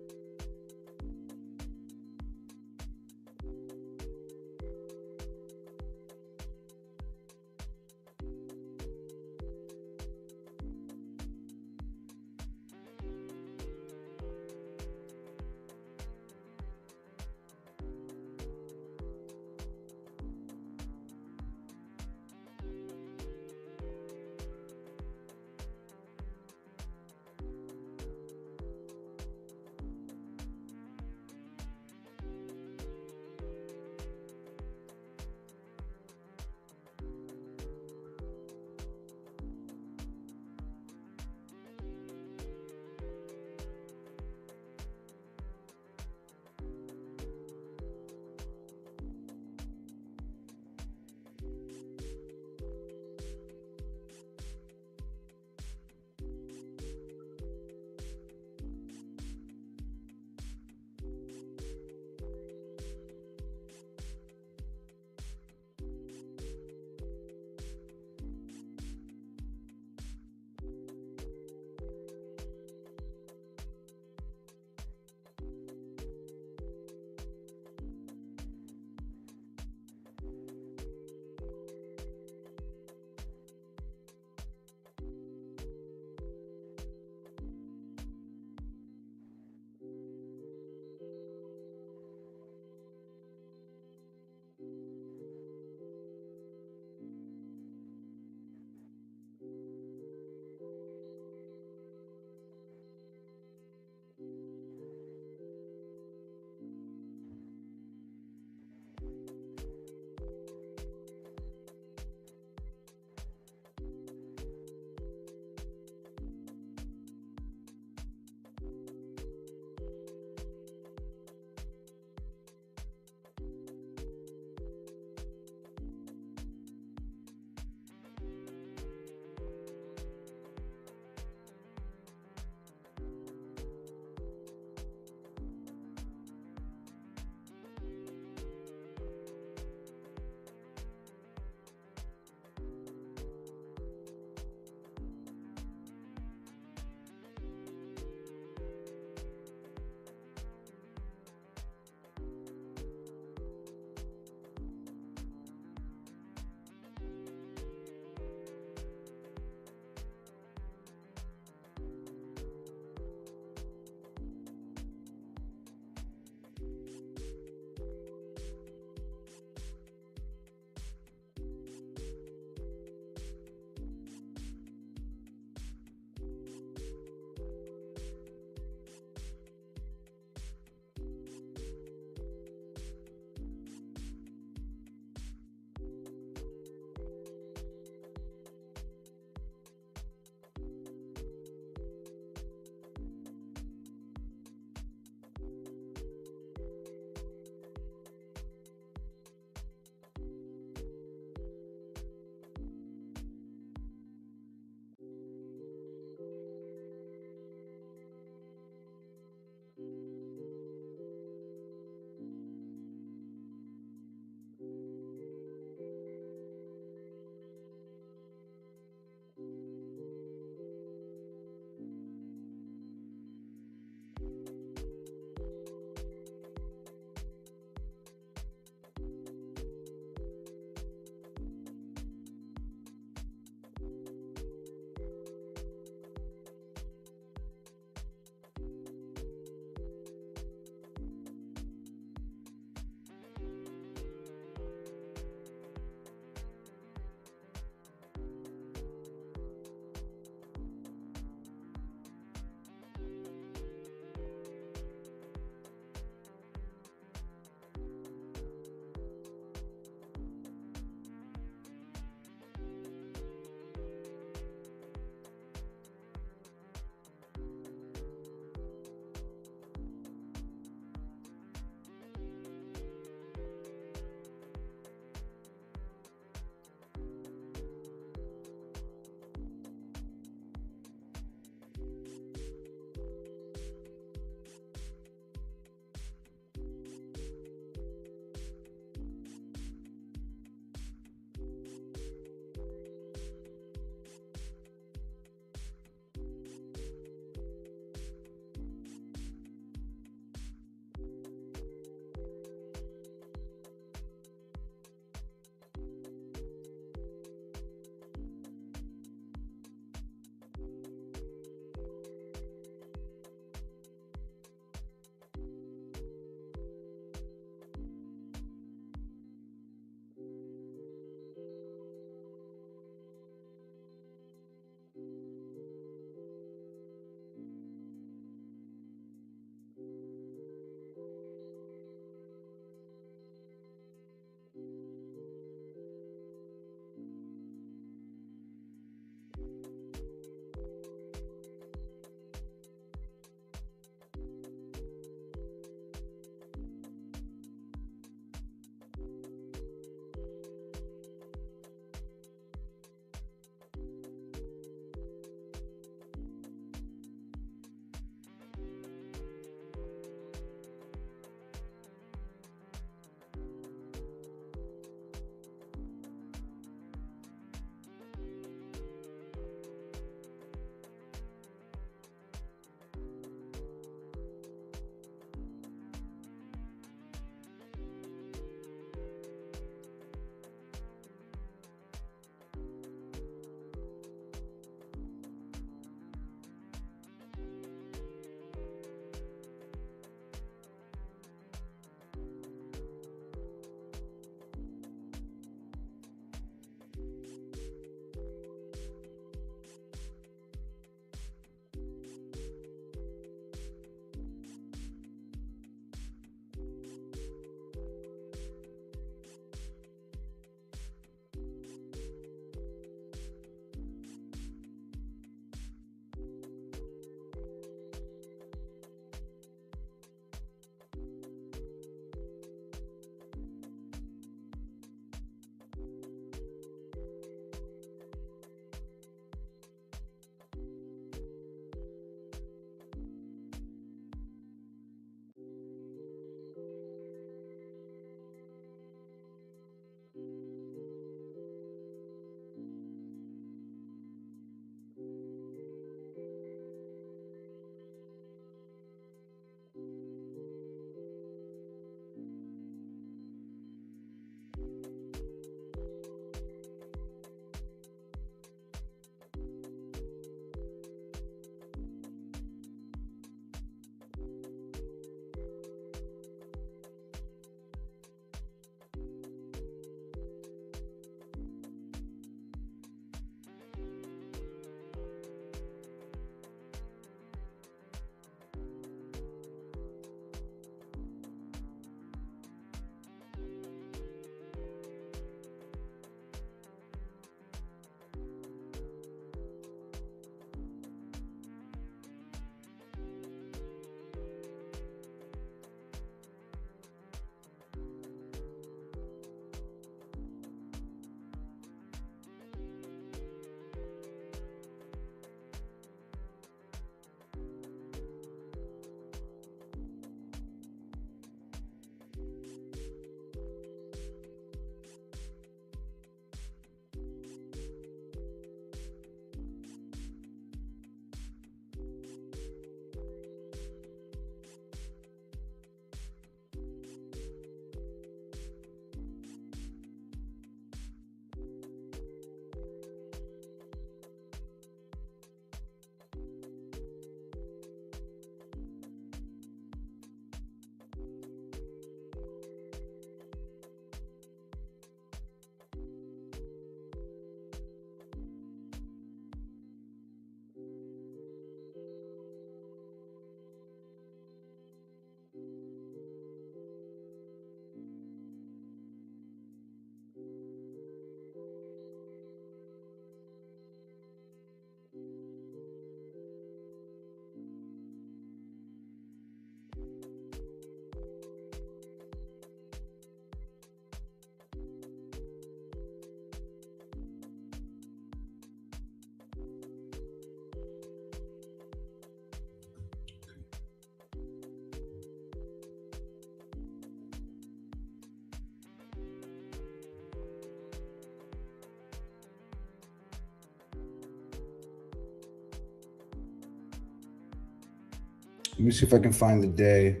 Let me see if I can find the day.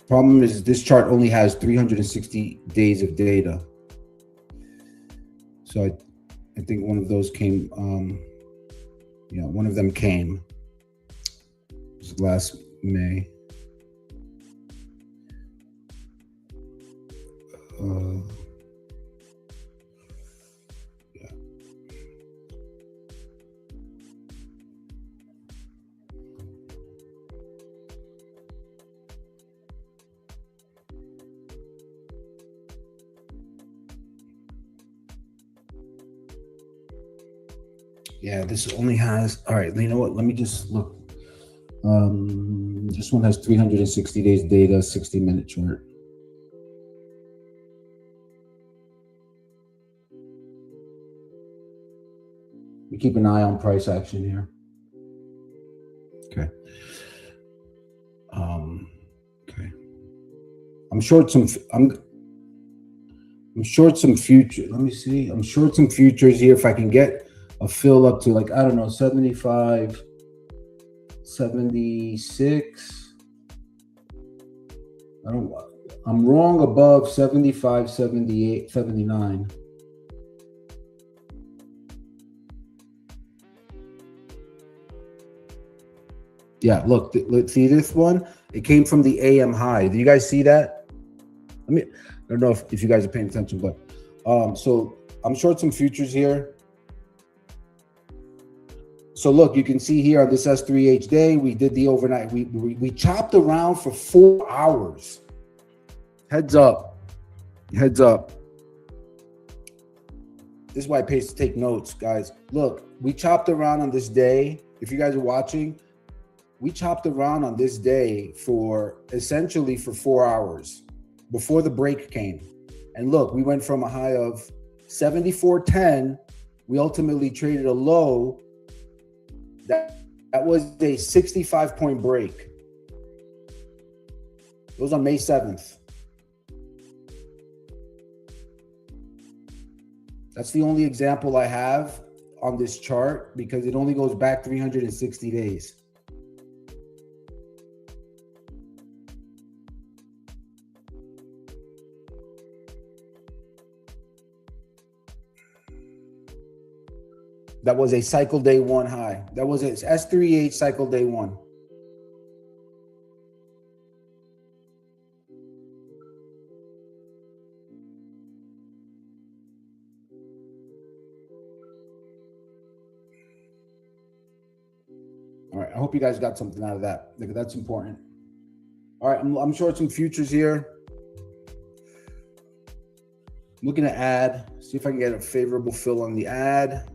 Problem is this chart only has 360 days of data. So I think one of those came, yeah, one of them came. It was last May. Yeah. Yeah, this only has, all right, you know what? Let me just look. This one has 360 days data, 60-minute chart. We keep an eye on price action here. Okay. Okay. I'm short some future. Let me see. I'm short some futures here. If I can get a fill up to, like, I don't know, 75, 76. I'm wrong above 75, 78, 79. Yeah, look, let's see this one. It came from the AM high. Do you guys see that? I don't know if you guys are paying attention, but so I'm short some futures here. So look, you can see here on this S3H day, we did the overnight. We chopped around for 4 hours. Heads up. Heads up. This is why it pays to take notes, guys. Look, we chopped around on this day. If you guys are watching, we chopped around on this day for essentially for 4 hours before the break came. And look, we went from a high of 74.10. We ultimately traded a low. That was a 65-point break. It was on May 7th. That's the only example I have on this chart because it only goes back 360 days. That was a cycle day one high. That was an S3H cycle day one. All right, I hope you guys got something out of that. That's important. All right, I'm short some futures here. I'm looking to add, see if I can get a favorable fill on the ad.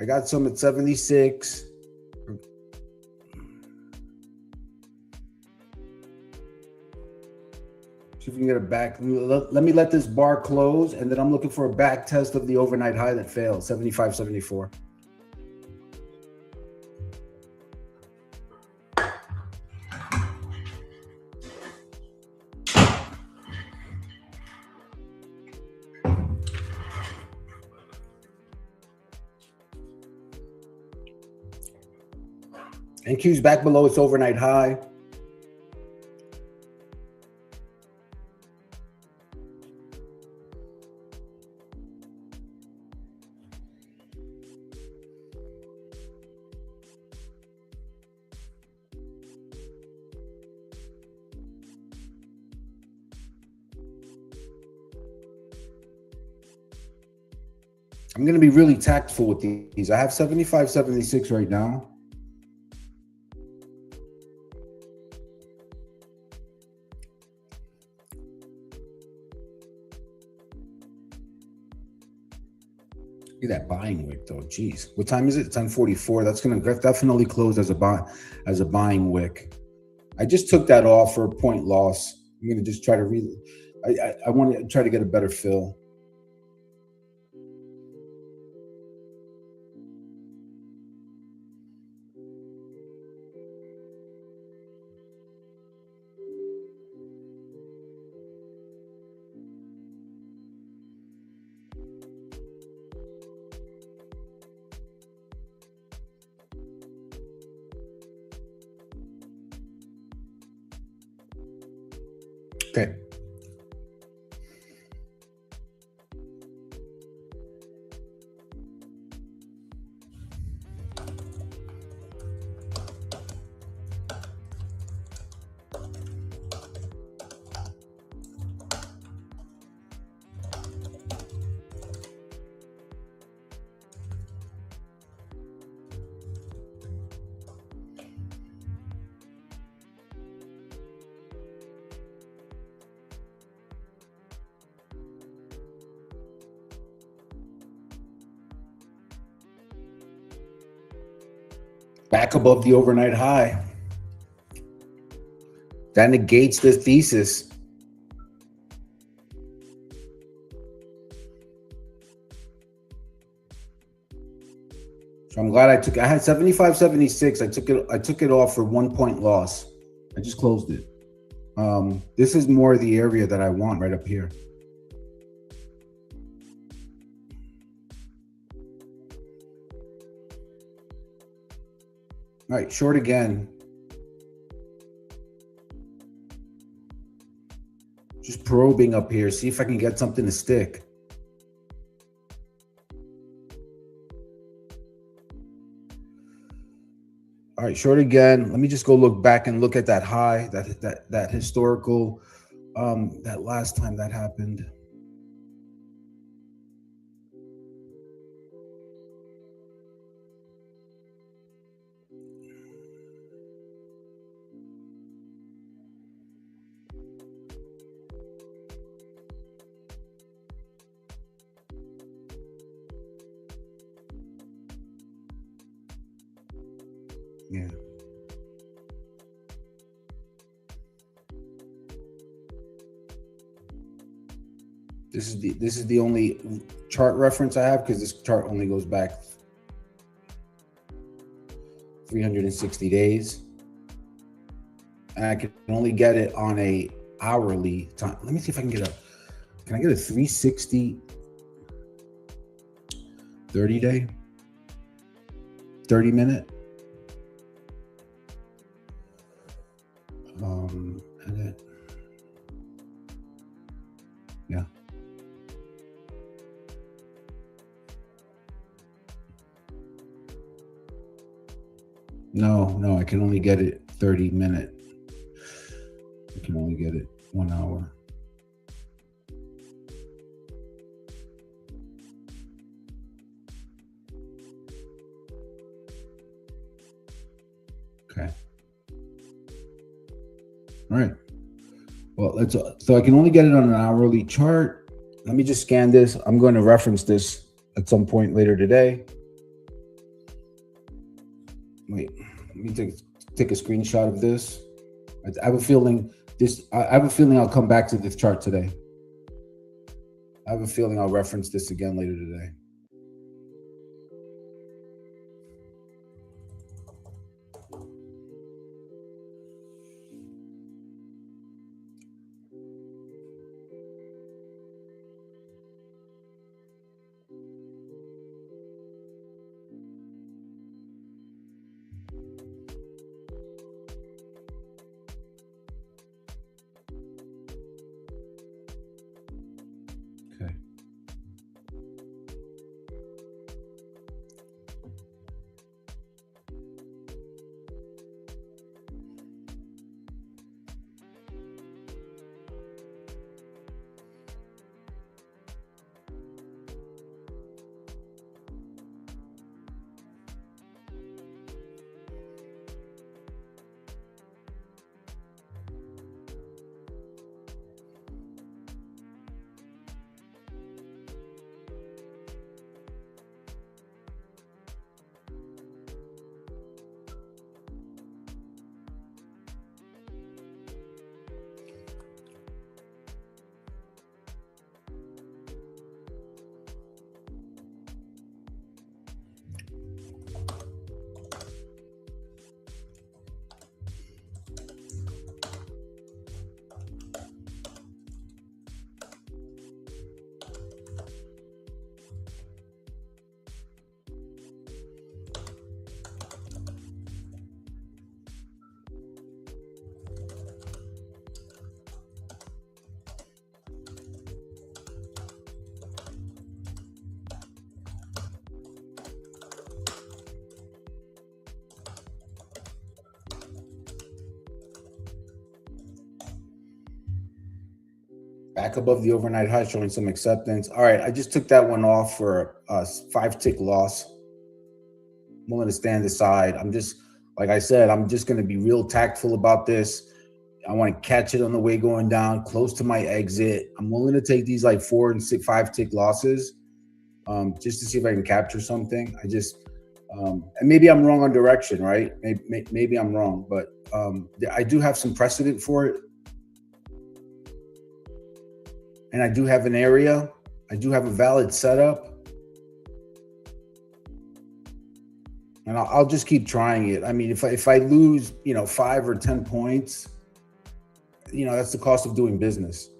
I got some at 76. See if we can get a back. Let me let this bar close, and then I'm looking for a back test of the overnight high that failed, 75, 74. And Q's back below its overnight high. I'm going to be really tactful with these. I have 75, 76 right now. Look at that buying wick though. Jeez. What time is it? 10:44. That's going to definitely close as a buying wick. I just took that off for a point loss. I'm going to just try to I want to try to get a better fill. Okay. Back above the overnight high. That negates the thesis. So I'm glad I had 75.76. I took it off for 1 point loss. I just closed it. This is more the area that I want right up here. All right, short again. Just probing up here. See if I can get something to stick. All right, short again. Let me just go look back and look at that high, that historical, that last time that happened. Yeah. This is the only chart reference I have because this chart only goes back 360 days. And I can only get it on a hourly time. Let me see if I can get can I get a 360 30 day? 30 minute? Edit. Yeah. No, I can only get it 30 minute. I can only get it 1 hour. Okay. All right. Well, so I can only get it on an hourly chart. Let me just scan this. I'm going to reference this at some point later today. Wait, let me take a screenshot of this. I have a feeling I'll come back to this chart today. I have a feeling I'll reference this again later today. Okay. Back above the overnight high, showing some acceptance. All right, I just took that one off for a 5-tick loss. I'm willing to stand aside. I'm just, like I said, I'm just going to be real tactful about this. I want to catch it on the way going down, close to my exit. I'm willing to take these like 4 and 6, 5-tick losses, just to see if I can capture something. And maybe I'm wrong on direction, right? Maybe I'm wrong, but I do have some precedent for it. And I do have an area. I do have a valid setup. And I'll just keep trying it. I mean, if I lose, 5 or 10 points, that's the cost of doing business.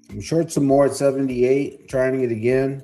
I'm short some more at 78, trying it again.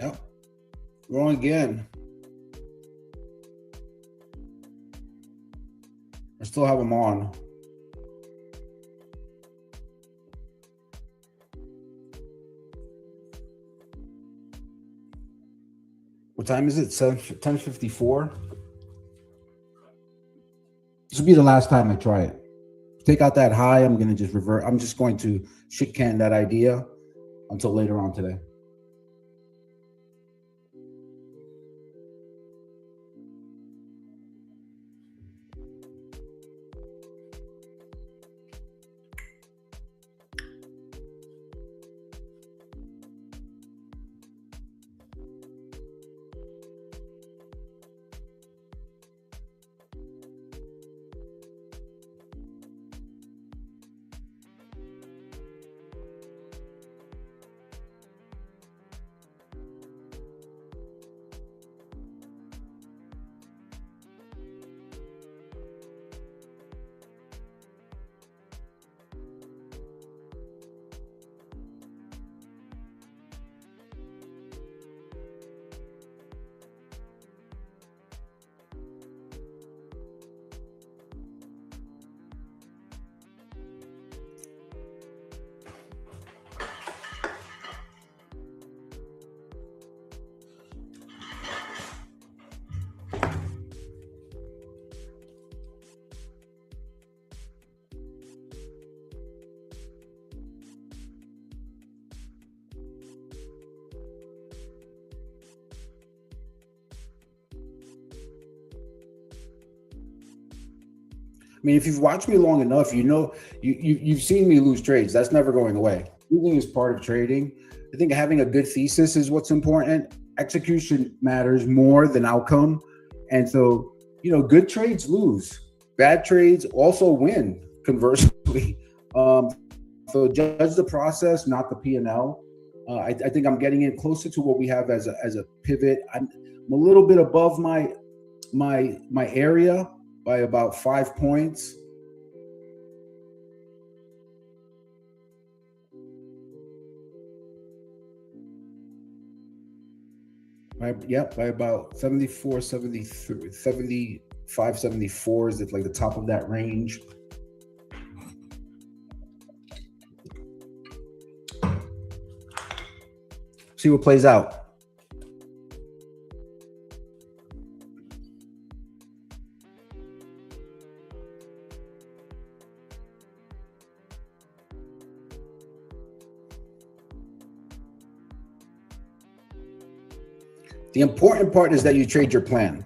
Yep. Wrong again. I still have them on. What time is it? 10:54. This will be the last time I try it. Take out that high. I'm going to just revert. I'm just going to shit can that idea until later on today. I mean, if you've watched me long enough, you know you've seen me lose trades. That's never going away. Losing is part of trading. I think having a good thesis is what's important. Execution matters more than outcome. And so, good trades lose. Bad trades also win, conversely. So judge the process, not the P&L. I think I'm getting in closer to what we have as a pivot. I'm a little bit above my area by about 5 points. By about 74, 73, 75, 74 is like the top of that range. See what plays out. The important part is that you trade your plan.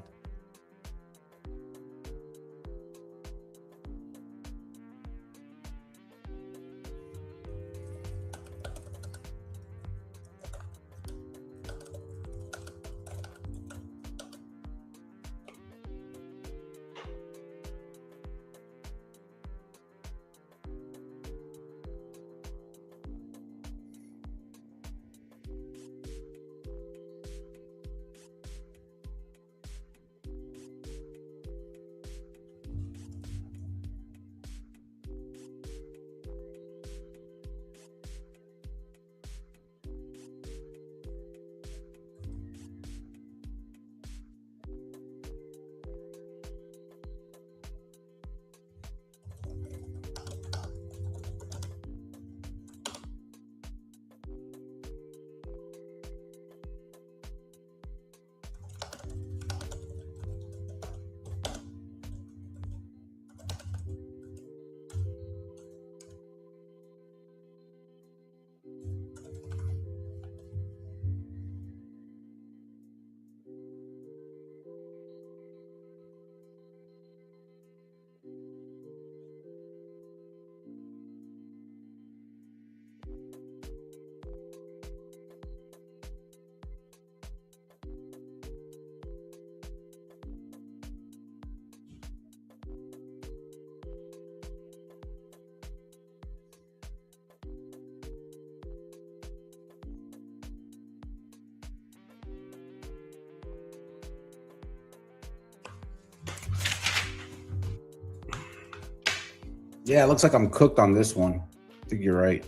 Yeah, it looks like I'm cooked on this one. I think you're right.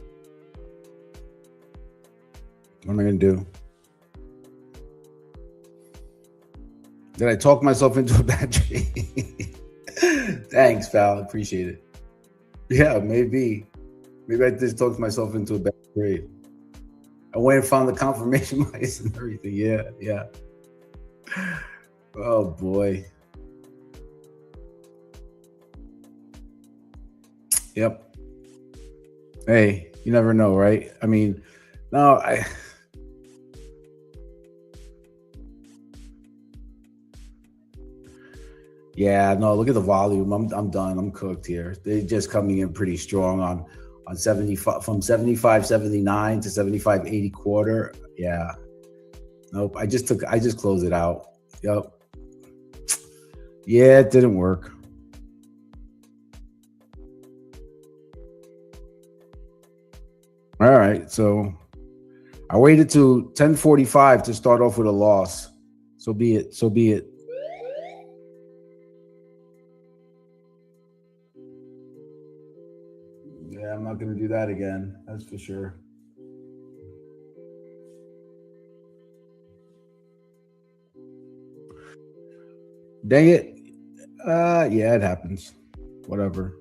What am I going to do? Did I talk myself into a bad trade? Thanks, pal. Appreciate it. Yeah, maybe. Maybe I just talked myself into a bad trade. I went and found the confirmation bias and everything. Yeah. Oh, boy. Yep. Hey, you never know, right? I mean, no, yeah, no, look at the volume. I'm done. I'm cooked here. They're just coming in pretty strong on 75 from 75.79 to 75.80 quarter. Yeah. Nope. I just closed it out. Yep. Yeah, it didn't work. All right. So I waited to 10:45 to start off with a loss. So be it. Yeah, I'm not going to do that again. That's for sure. Dang it. Yeah, it happens. Whatever.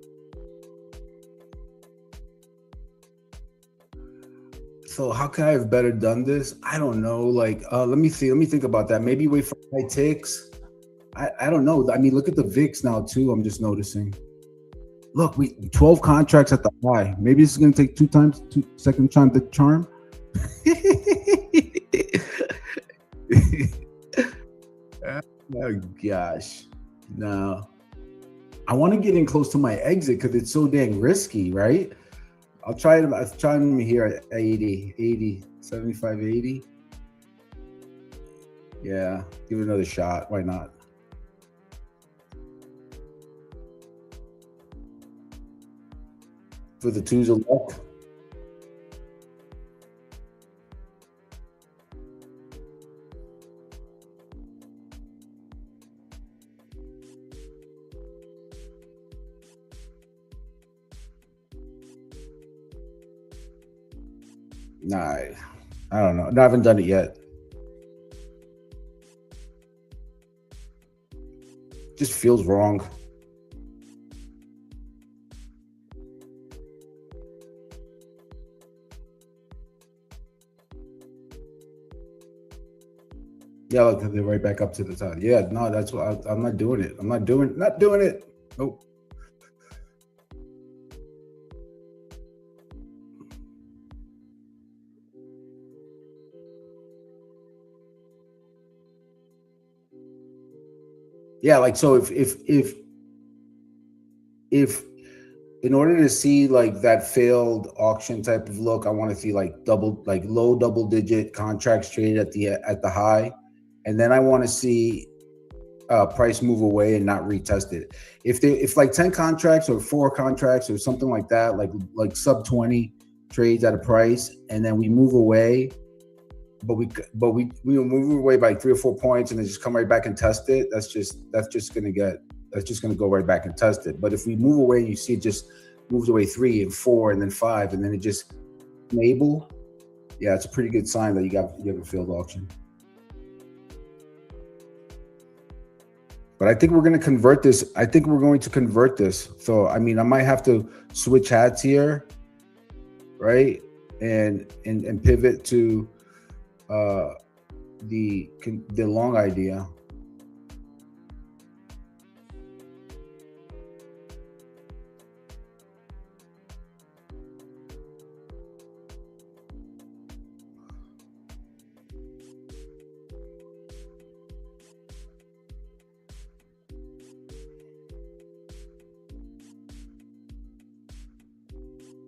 So how could I have better done this? I don't know. Like, let me see. Let me think about that. Maybe wait for high ticks. I don't know. I mean, look at the VIX now too. I'm just noticing. Look, we 12 contracts at the high. Maybe this is gonna take second time the charm. Oh gosh, no. I want to get in close to my exit because it's so dang risky, right? I'll try them here at 80, 75, 80. Yeah, give it another shot. Why not? For the twos of luck. Nah, I don't know. No, I haven't done it yet. Just feels wrong. Yeah, look, they're right back up to the top. Yeah, no, that's what I'm not doing it. I'm not doing it. Nope. Yeah, like so if in order to see like that failed auction type of look, I want to see like low double digit contracts traded at the high, and then I want to see price move away and not retest it. If like 10 contracts or 4 contracts or something like that, like sub 20 trades at a price, and then we move away, but we move away by 3 or 4 points and then just come right back and test it. That's just gonna go right back and test it. But if we move away and you see it just moves away 3 and 4 and then 5 and then it just enable, yeah, it's a pretty good sign that you have a failed auction. But I think we're going to convert this. I think we're going to convert this. So I mean, I might have to switch hats here, right? And pivot to uh, the long idea.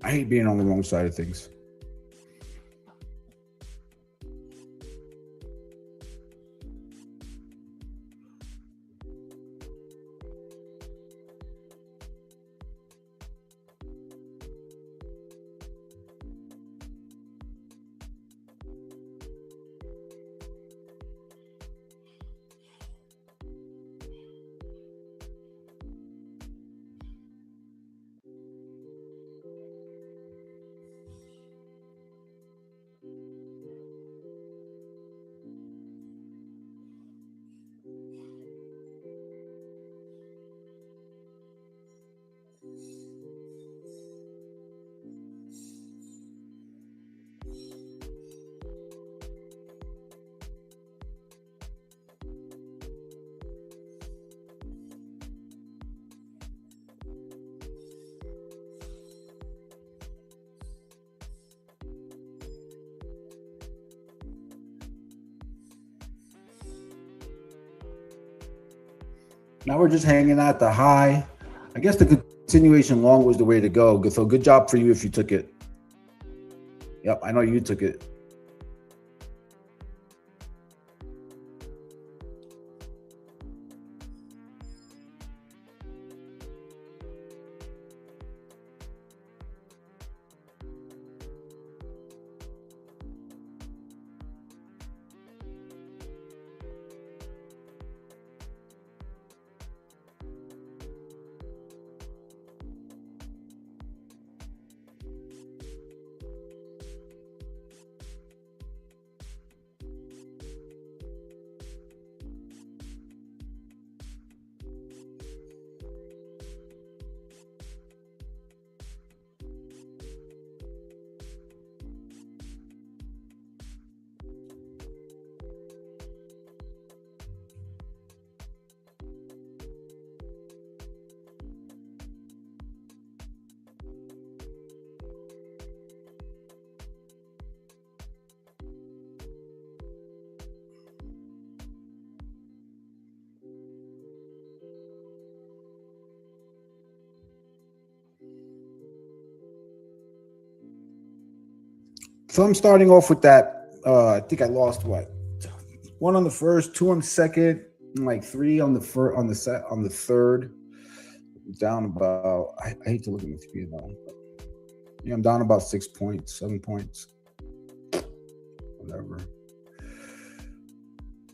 I hate being on the wrong side of things. Now we're just hanging out the high. I guess the continuation long was the way to go. So good job for you if you took it. Yep, I know you took it. So I'm starting off with that. I think I lost what? One on the first, two on the second, and like three on the third. Down about. I hate to look at my speed though. Yeah, I'm down about 6 points, 7 points, whatever.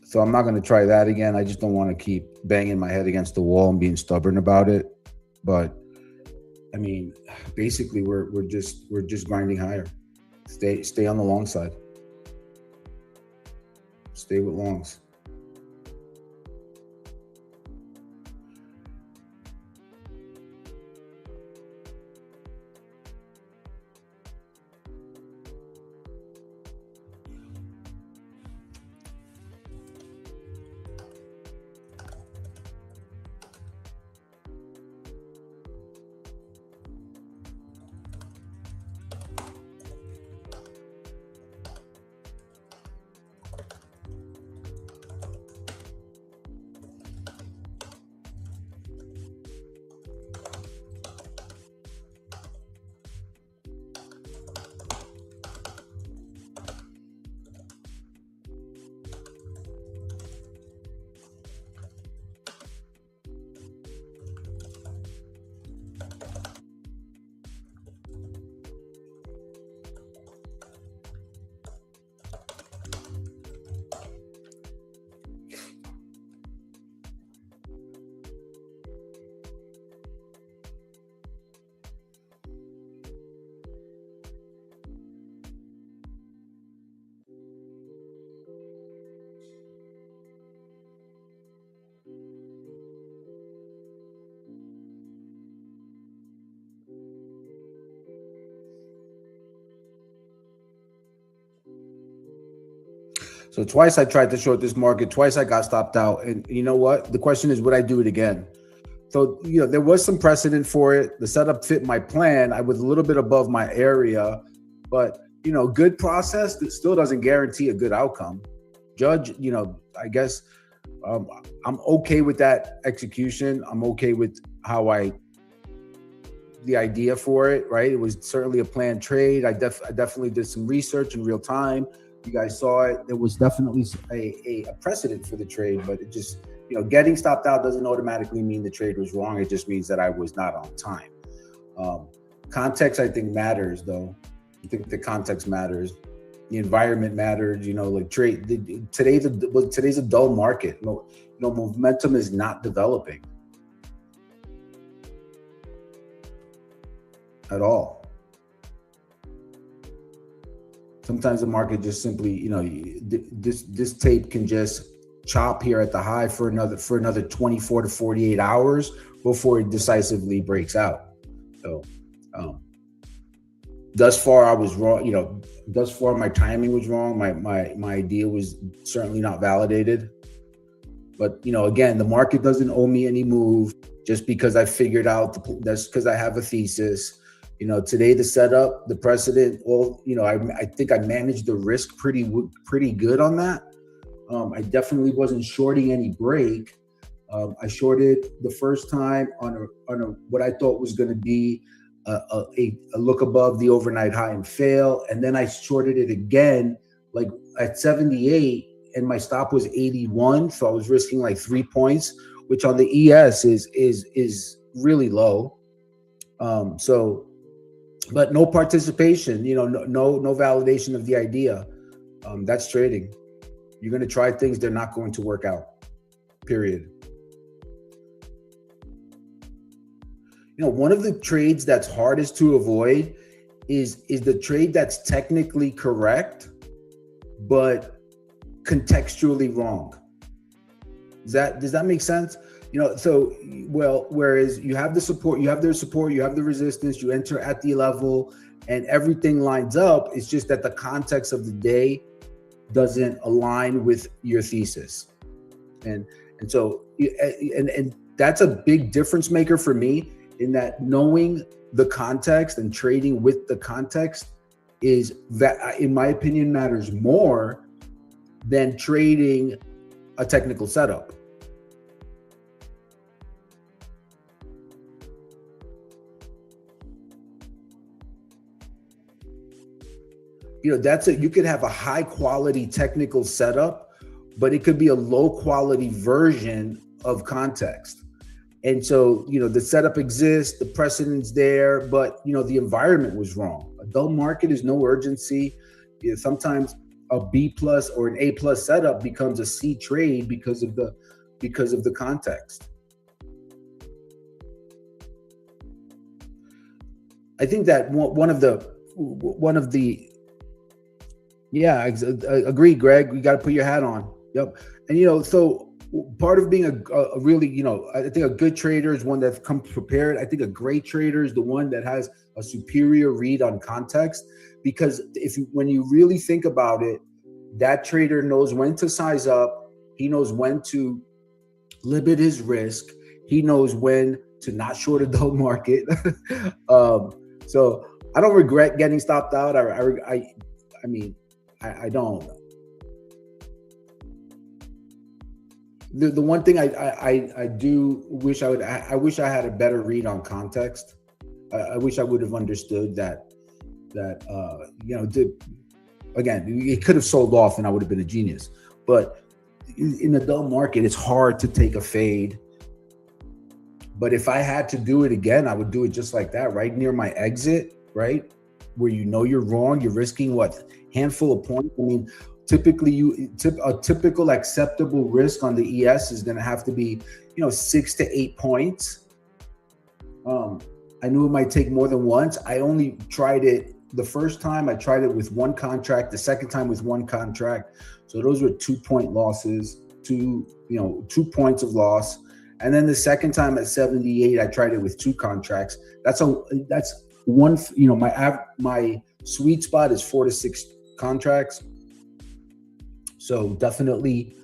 So I'm not going to try that again. I just don't want to keep banging my head against the wall and being stubborn about it. But I mean, basically, we're just grinding higher. Stay on the long side. Stay with longs. So twice I tried to short this market. Twice I got stopped out. And you know what? The question is, would I do it again? So, there was some precedent for it. The setup fit my plan. I was a little bit above my area, but, good process that still doesn't guarantee a good outcome. Judge, I guess I'm okay with that execution. I'm okay with the idea for it, right? It was certainly a planned trade. I definitely did some research in real time. You guys saw it. There was definitely a precedent for the trade, but it just, getting stopped out doesn't automatically mean the trade was wrong. It just means that I was not on time. Context, I think, matters, though. I think the context matters. The environment matters. Like trade. Today's a dull market. Momentum is not developing at all. Sometimes the market just simply, this tape can just chop here at the high for another 24 to 48 hours before it decisively breaks out. So, thus far I was wrong. Thus far my timing was wrong. My idea was certainly not validated. But again, the market doesn't owe me any move just because I figured out that's because I have a thesis. Today the setup, the precedent, I think I managed the risk pretty good on that. I definitely wasn't shorting any break. I shorted the first time on a what I thought was going to be a look above the overnight high and fail, and then I shorted it again like at 78, and my stop was 81, so I was risking like 3 points, which on the ES is really low. But no participation, no validation of the idea. That's trading. You're going to try things, they're not going to work out, period. One of the trades that's hardest to avoid is the trade that's technically correct, but contextually wrong. Does that make sense? Whereas you have the support, you have the resistance, you enter at the level and everything lines up. It's just that the context of the day doesn't align with your thesis. And that's a big difference maker for me, in that knowing the context and trading with the context is, that in my opinion, matters more than trading a technical setup. You could have a high quality technical setup, but it could be a low quality version of context. And so, the setup exists, the precedent's there, but the environment was wrong. A dull market is no urgency. Sometimes a B plus or an A plus setup becomes a C trade because of the context. I think that one of the yeah, agreed, Greg. You got to put your hat on. Yep. And so part of being a really, I think a good trader is one that comes prepared. I think a great trader is the one that has a superior read on context, because when you really think about it, that trader knows when to size up. He knows when to limit his risk. He knows when to not short a dull market. So I don't regret getting stopped out. I don't. The one thing I do wish I wish I had a better read on context. I wish I would have understood that again, it could have sold off and I would have been a genius. But in the dull market, it's hard to take a fade. But if I had to do it again, I would do it just like that, right near my exit, right? Where you're wrong, you're risking what? Handful of points. I mean, typically a typical acceptable risk on the ES is going to have to be 6 to 8 points. I knew it might take more than once. I only tried it the first time. I tried it with one contract, the second time with one contract. So those were 2 point losses, 2 points of loss. And then the second time at 78, I tried it with 2 contracts. That's one, my sweet spot is 4 to 6 contracts. So definitely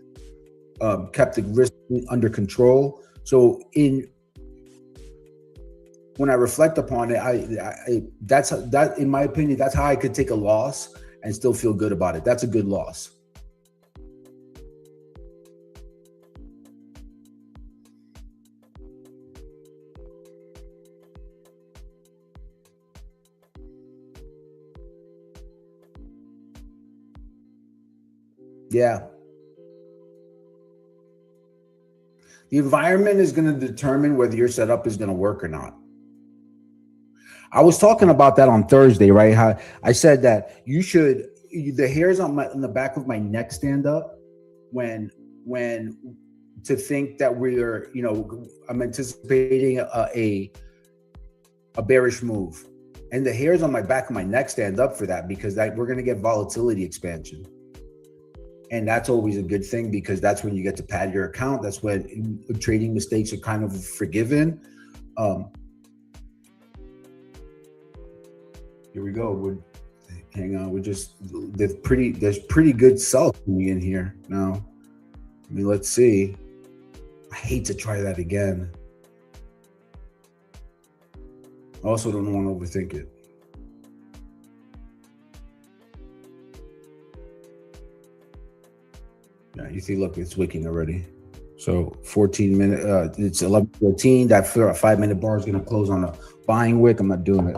kept the risk under control. So when I reflect upon it, that's in my opinion, that's how I could take a loss and still feel good about it. That's a good loss. Yeah. The environment is going to determine whether your setup is going to work or not. I was talking about that on Thursday, right? How I said that the hairs on the back of my neck stand up when to think that I'm anticipating a bearish move, and the hairs on my back of my neck stand up for that, because we're going to get volatility expansion. And that's always a good thing, because that's when you get to pad your account. That's when trading mistakes are kind of forgiven. Here we go. Hang on. There's pretty good sell coming in here now. I mean, let's see. I hate to try that again. I also don't want to overthink it. Yeah, you see, look, it's wicking already. So 14 minutes, it's 11:14. That 5-minute bar is going to close on a buying wick. I'm not doing it.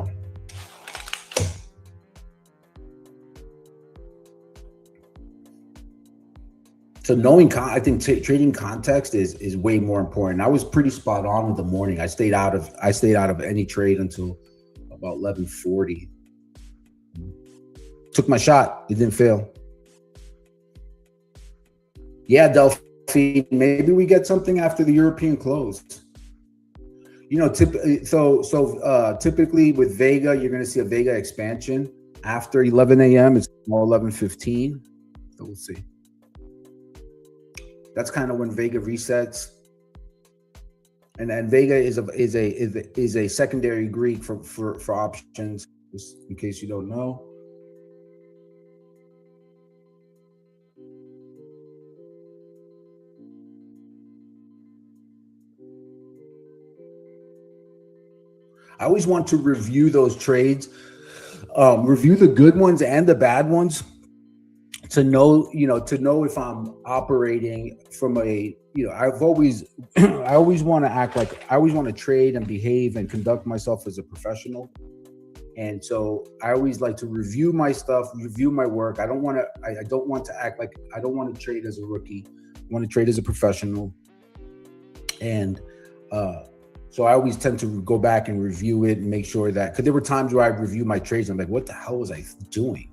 So I think trading context is way more important. I was pretty spot on with the morning. I stayed out of any trade until about 11:40. Took my shot. It didn't fail. Yeah, Delphi, maybe we get something after the European close. Typically with Vega, you're going to see a Vega expansion after 11 a.m. It's more 11:15. So we'll see. That's kind of when Vega resets. And Vega is a secondary Greek for options, just in case you don't know. I always want to review those trades, review the good ones and the bad ones, to know if I'm operating from I always want to act like I always want to trade and behave and conduct myself as a professional. And so I always like to review my stuff, review my work. I don't want to. I don't want to act like I don't want to trade as a rookie. I want to trade as a professional. And so I always tend to go back and review it and make sure that, because there were times where I review my trades and I'm like, what the hell was I doing?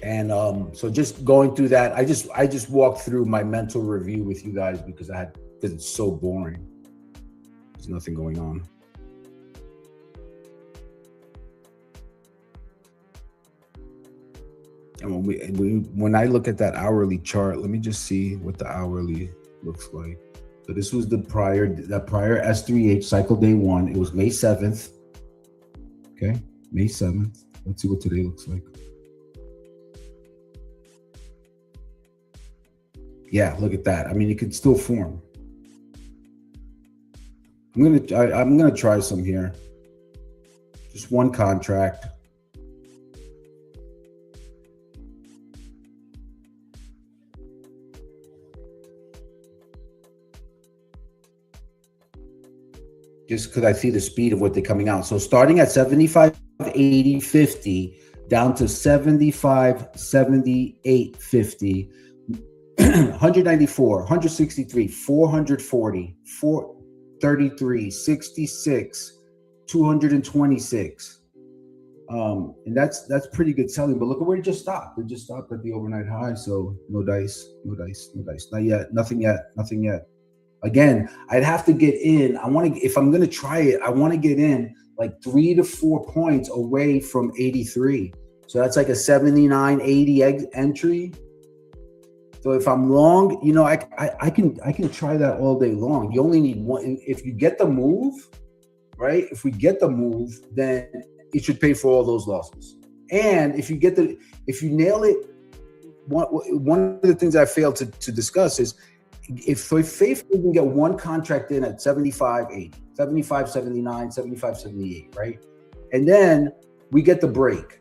And so just going through that, I just walked through my mental review with you guys because it's so boring. There's nothing going on. And when I look at that hourly chart, let me just see what the hourly looks like. So this was that prior S3H cycle day 1. It was May 7th. Okay, May 7th. Let's see what today looks like. Yeah, look at that. I mean, it could still form. I'm gonna try some here. Just one contract. Just because I see the speed of what they're coming out. So starting at 75, 80, 50, down to 75, 78, 50, 194, 163, 440, 433, 66, 226. And that's pretty good selling. But look at where it just stopped. It just stopped at the overnight high. So no dice, no dice, no dice. Not yet. Nothing yet. Nothing yet. Again, I'd have to get in. If I'm going to try it, I want to get in like 3 to 4 points away from 83. So that's like a 79, 80 entry. So if I'm long, you know, I can try that all day long. You only need one. If you get the move, right? If we get the move, then it should pay for all those losses. And if you nail it, one of the things I failed to discuss is, if faithfully we can get one contract in at 75, 80, 75, 79, 75, 78, right? And then we get the break.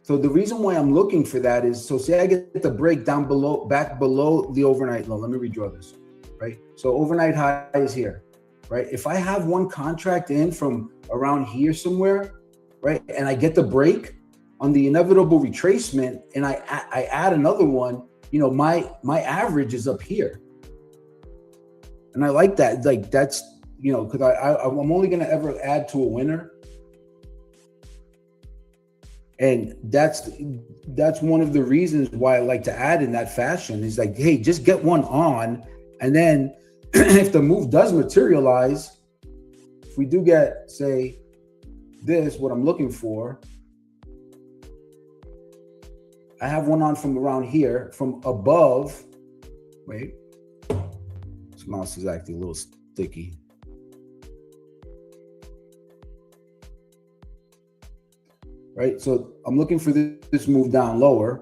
So the reason why I'm looking for that is, so say I get the break down below, back below the overnight low. Let me redraw this, right? So overnight high is here, right? If I have one contract in from around here somewhere, right? And I get the break on the inevitable retracement and I add another one, you know, my average is up here. And I like that. Like that's, you know, because I'm only going to ever add to a winner. And that's one of the reasons why I like to add in that fashion is like, hey, just get one on. And then if the move does materialize, if we do get, say, this, what I'm looking for, I have one on from around here, from above. Wait. This mouse is acting a little sticky. Right, so I'm looking for this move down lower.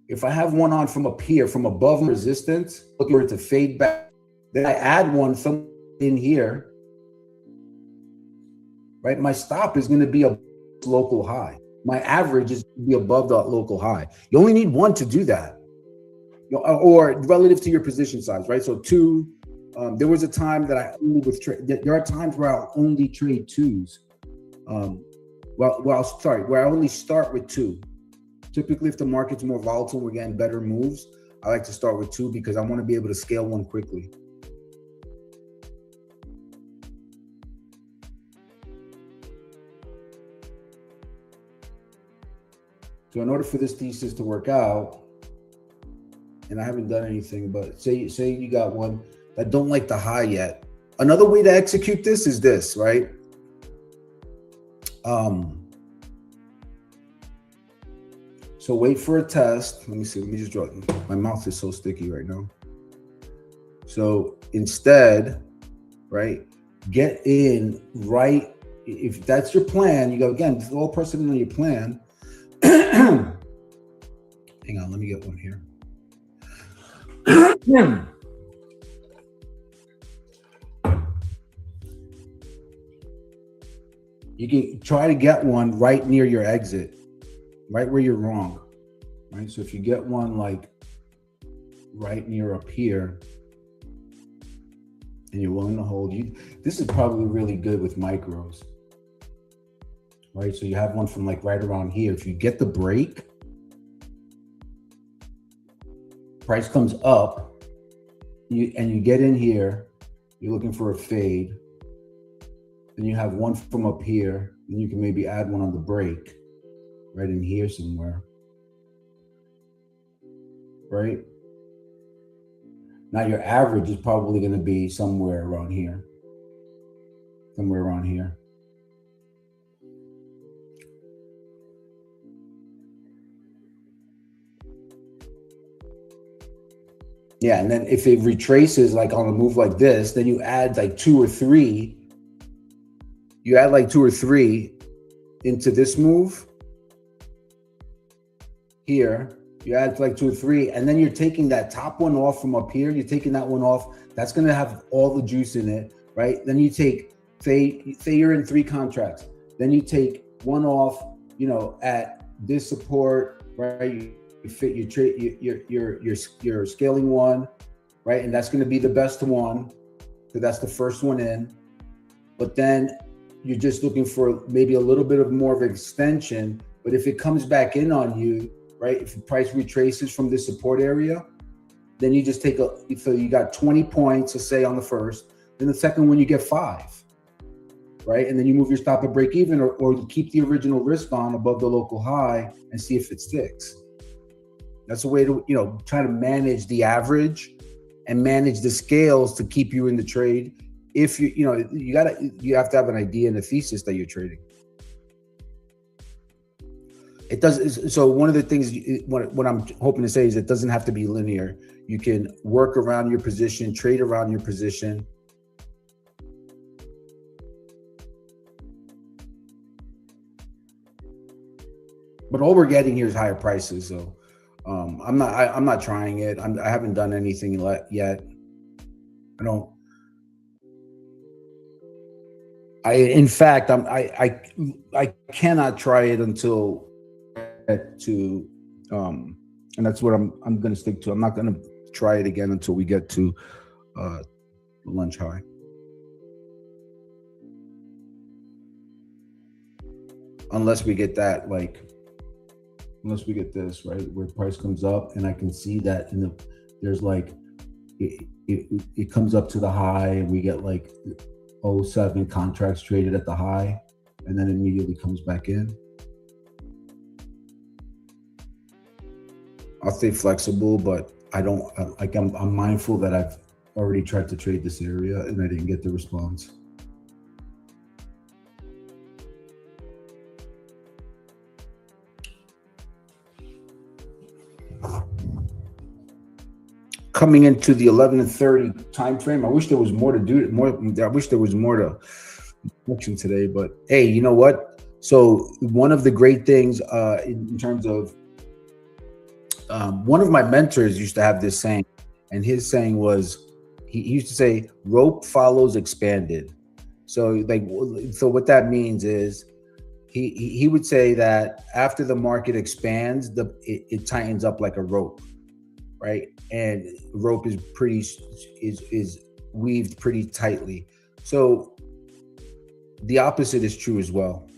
If I have one on from up here, from above resistance, looking for it to fade back, then I add one from in here. Right, my stop is going to be a local high. My average is going to be above the local high. You only need one to do that. Or relative to your position size, right? So 2, there was a time that I only would trade. There are times where I'll only trade 2s. Where I only start with 2. Typically, if the market's more volatile, we're getting better moves, I like to start with 2 because I want to be able to scale one quickly. So in order for this thesis to work out, and I haven't done anything, but say you got one that don't like the high yet. Another way to execute this is this, right? So wait for a test. Let me see. Let me just draw it. My mouth is so sticky right now. So instead, right, get in right. If that's your plan, you go again. This is all precedent on your plan. Hang on. Let me get one here. You can try to get one right near your exit, right where you're wrong, right? So if you get one like right near up here and you're willing to hold, this is probably really good with micros. right? So you have one from like right around here. If you get the break, price comes up, and you get in here, you're looking for a fade, then you have one from up here, then you can maybe add one on the break, right in here somewhere, right? Now your average is probably going to be somewhere around here, somewhere around here. Yeah, and then if it retraces like on a move like this, then you add like two or three. You add like two or three into this move here. You add like two or three, and then you're taking that top one off from up here. You're taking that one off. That's going to have all the juice in it, right? Then you take, say you're in 3 contracts. Then you take one off, at this support, right? You fit your trade, your scaling one, right? And that's going to be the best one, so that's the first one in. But then you're just looking for maybe a little bit of more of an extension. But if it comes back in on you, right? If the price retraces from this support area, then you just take so you got 20 points, let's say on the first, then the second one you get 5, right? And then you move your stop at break even, or keep the original risk on above the local high and see if it sticks. That's a way to, try to manage the average and manage the scales to keep you in the trade. If you have to have an idea and a thesis that you're trading. It does. So one of the things, what I'm hoping to say is it doesn't have to be linear. You can work around your position, trade around your position. But all we're getting here is higher prices. So I'm not trying it. I haven't done anything yet. In fact, I cannot try it until and that's what I'm going to stick to. I'm not going to try it again until we get to lunch high. Unless we get that, unless we get this, right, where price comes up and I can see that there's like, it comes up to the high and we get like 07 contracts traded at the high and then immediately comes back in. I'll stay flexible, but I'm mindful that I've already tried to trade this area and I didn't get the response. Coming into the 11:30 time frame, I wish there was more to do. I wish there was more to mention today. But hey, you know what? So one of the great things in terms of one of my mentors used to have this saying, and his saying was, he used to say, "Rope follows expanded." So what that means is he would say that after the market expands, it tightens up like a rope. Right, and rope is weaved pretty tightly. So the opposite is true as well.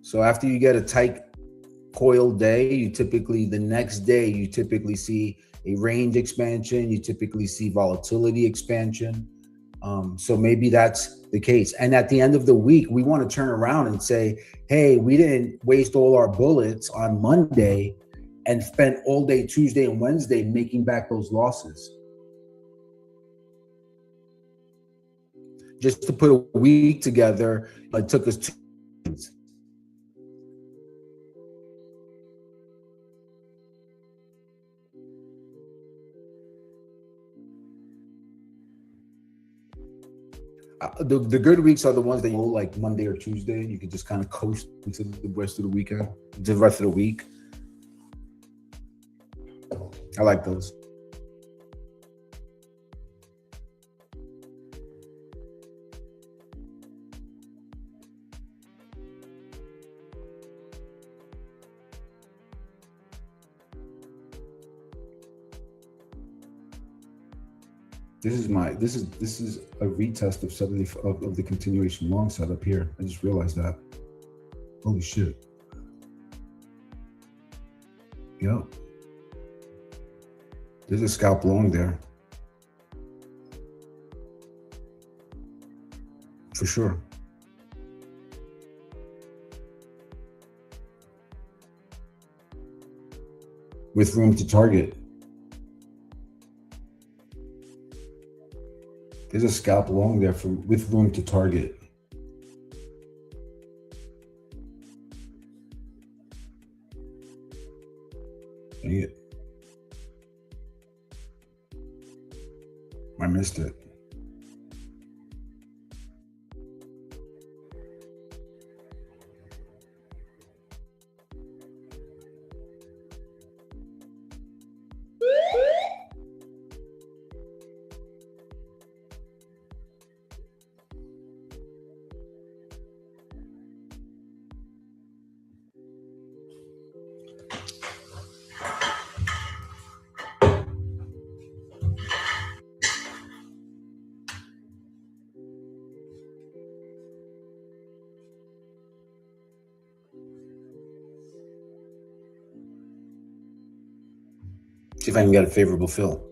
So after you get a tight coiled day, the next day you typically see a range expansion. You typically see volatility expansion. So maybe that's the case. And at the end of the week, we want to turn around and say, hey, we didn't waste all our bullets on Monday and spent all day Tuesday and Wednesday making back those losses. Just to put a week together, it took us 2 days. The good weeks are the ones that you go like Monday or Tuesday. You can just kind of coast into the rest of the weekend, the rest of the week. I like those. This is a retest of 70 of the continuation long setup here. I just realized that. Holy shit. Yep. There's a scalp long there. For sure. With room to target. There's a scalp long there with room to target. Dang it. I missed it. See if I can get a favorable fill.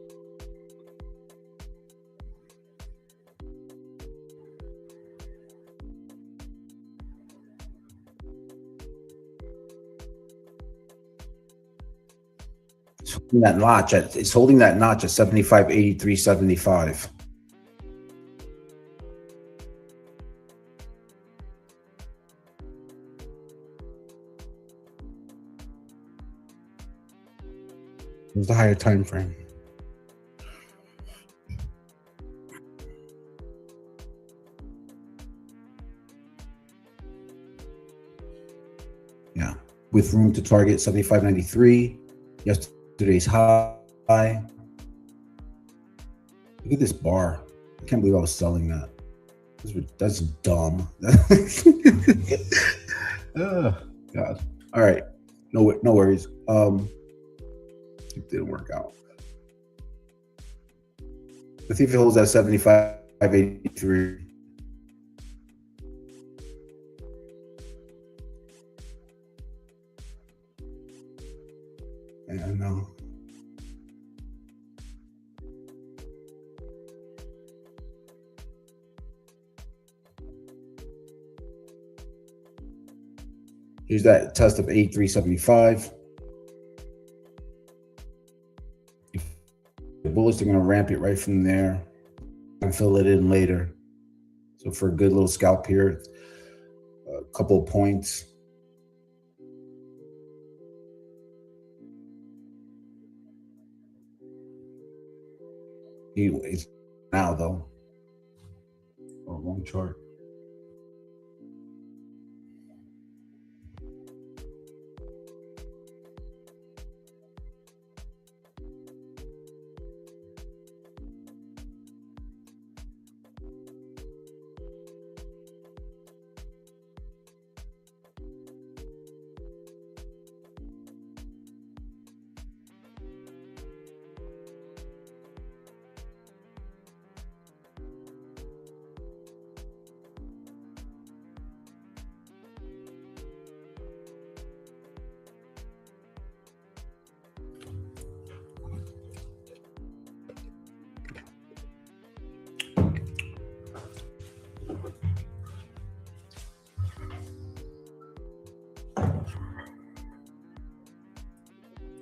It's holding that notch at 75.8375. What's the higher time frame? Yeah, with room to target 75.93. Yesterday's high. Look at this bar. I can't believe I was selling that. That's dumb. Oh, God. All right. No worries. It didn't work out. Let's see if it holds at 75.83. Yeah, I know. Here's that test of 83.75. The bullets are going to ramp it right from there and fill it in later. So for a good little scalp here, a couple of points. Anyways, now though. Oh, wrong chart.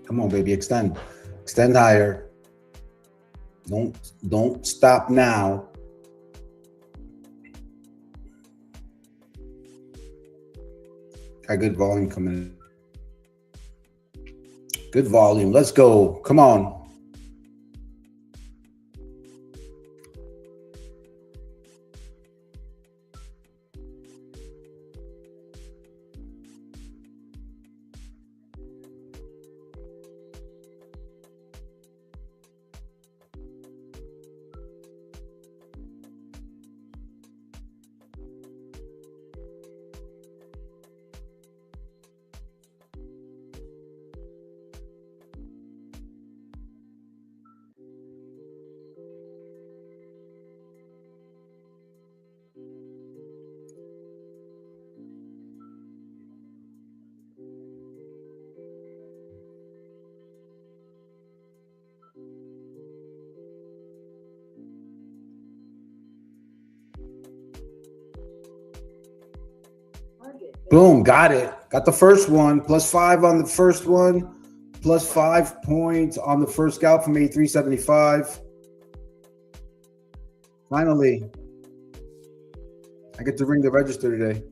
Come on, baby, extend higher. Don't stop now. Got good volume coming in. Good volume. Let's go. Come on. Boom, got it. Got the first one, +5 on the first one, +5 points on the first scalp from 83.75. Finally, I get to ring the register today.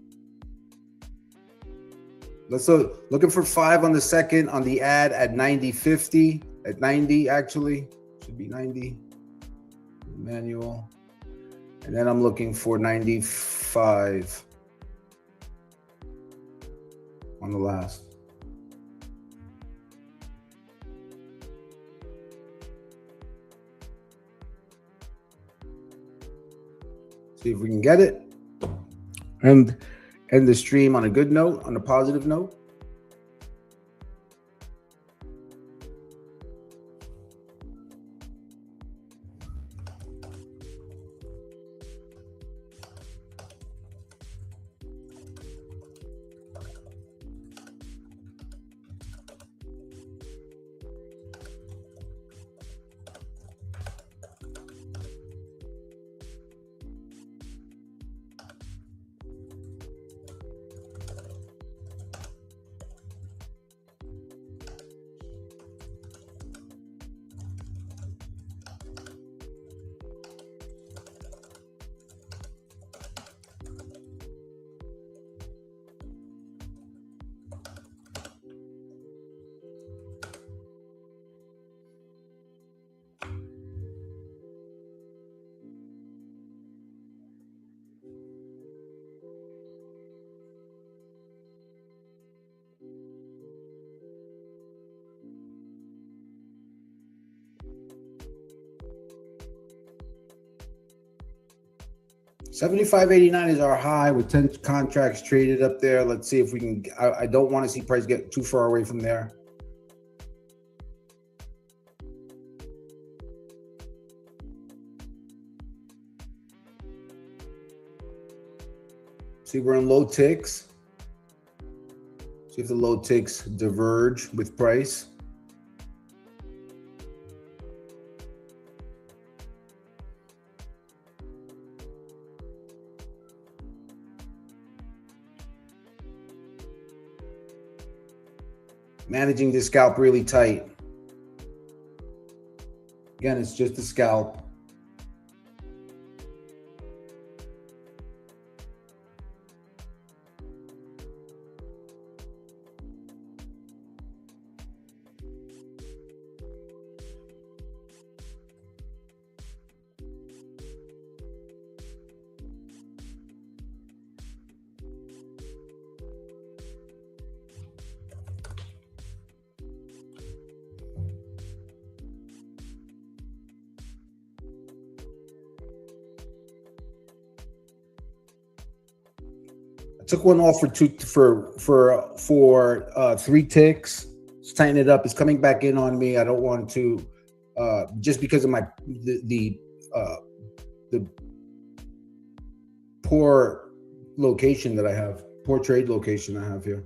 Let's look, looking for 5 on the second on the ad at 90.50, at 90 actually, should be 90, manual. And then I'm looking for 95 on the last. See if we can get it. And end the stream on a good note, on a positive note. $75.89 is our high with 10 contracts traded up there. Let's see if we can. I don't want to see price get too far away from there. See, we're in low ticks. See if the low ticks diverge with price. Managing the scalp really tight. Again, it's just a scalp. Took one off for 3 ticks. Let's tighten it up. It's coming back in on me. I don't want to just because of my the poor location that I have, poor trade location I have here.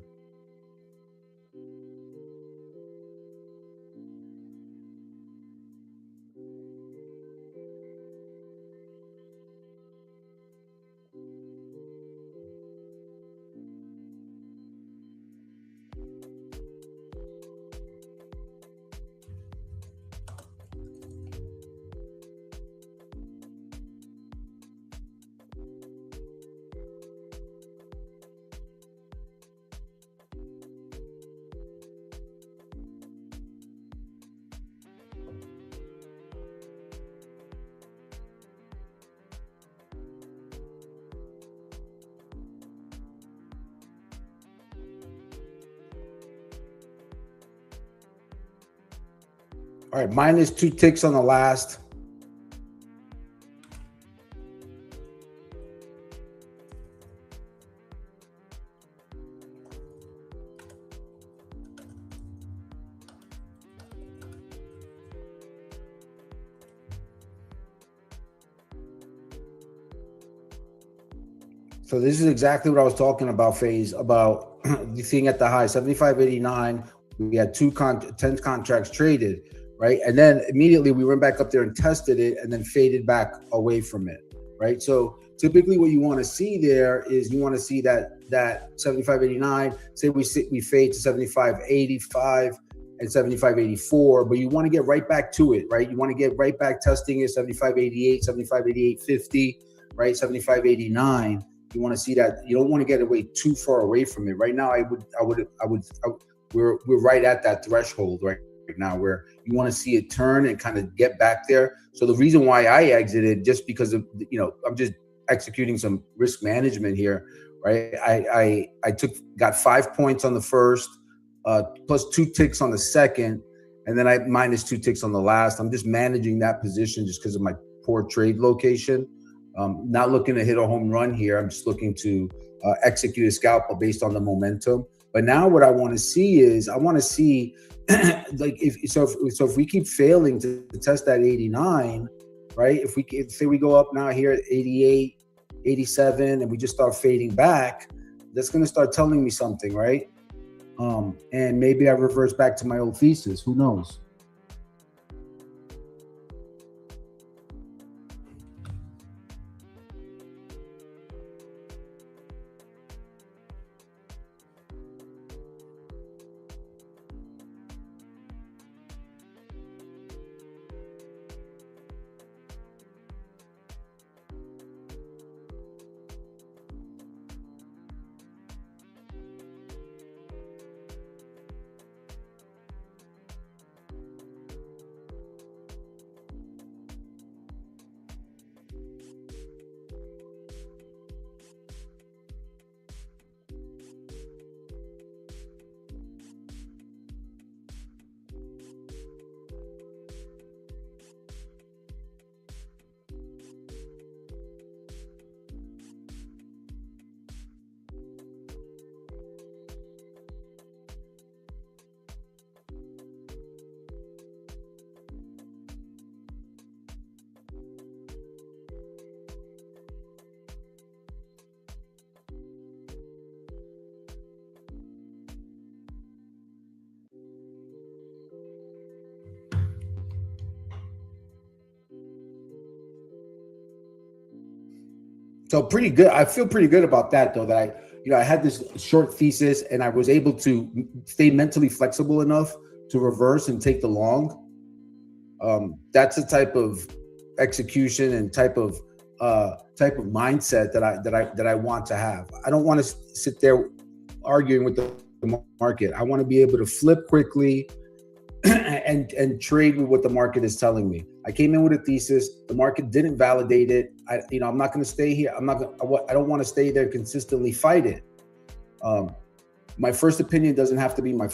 All right, minus 2 ticks on the last. So this is exactly what I was talking about, FaZe, about the thing at the high, 75.89. We had 10 contracts traded, right? And then immediately we went back up there and tested it and then faded back away from it. right? So typically what you want to see there is you want to see that 75.89, say we fade to 75.85 and 75.84, but you want to get right back to it, right? You want to get right back testing it 75.88, 75.88.50, right? 75.89. You want to see that. You don't want to get away too far away from it. Right now, we're right at that threshold right now where you want to see it turn and kind of get back there. So the reason why I exited, just because of, I'm just executing some risk management here, right? I got 5 points on the first, plus 2 ticks on the second, and then I minus 2 ticks on the last. I'm just managing that position just because of my poor trade location. Not looking to hit a home run here. I'm just looking to execute a scalpel based on the momentum. But now what I want to see is like if we keep failing to test that 89, right? If say we go up now here at 88, 87, and we just start fading back, that's going to start telling me something, right? And maybe I reverse back to my old thesis. Who knows? So pretty good. I feel pretty good about that, though, that I had this short thesis and I was able to stay mentally flexible enough to reverse and take the long. That's the type of execution and type of mindset that I want to have. I don't want to sit there arguing with the market. I want to be able to flip quickly and trade with what the market is telling me. I came in with a thesis. The market didn't validate it. I'm not going to stay here. I don't want to stay there consistently. Fight it. My first opinion doesn't have to be my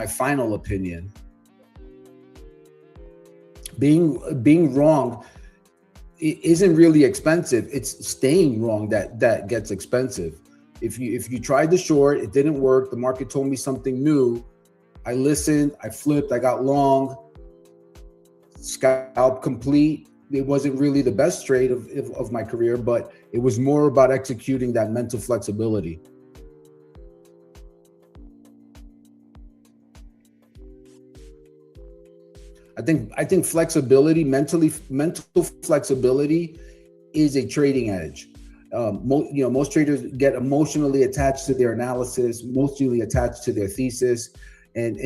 final opinion. Being wrong isn't really expensive. It's staying wrong that gets expensive. If you tried the short, it didn't work. The market told me something new. I listened, I flipped, I got long, scalp complete. It wasn't really the best trade of my career, but it was more about executing that mental flexibility. I think flexibility, mental flexibility is a trading edge. Most traders get emotionally attached to their analysis, emotionally attached to their thesis. And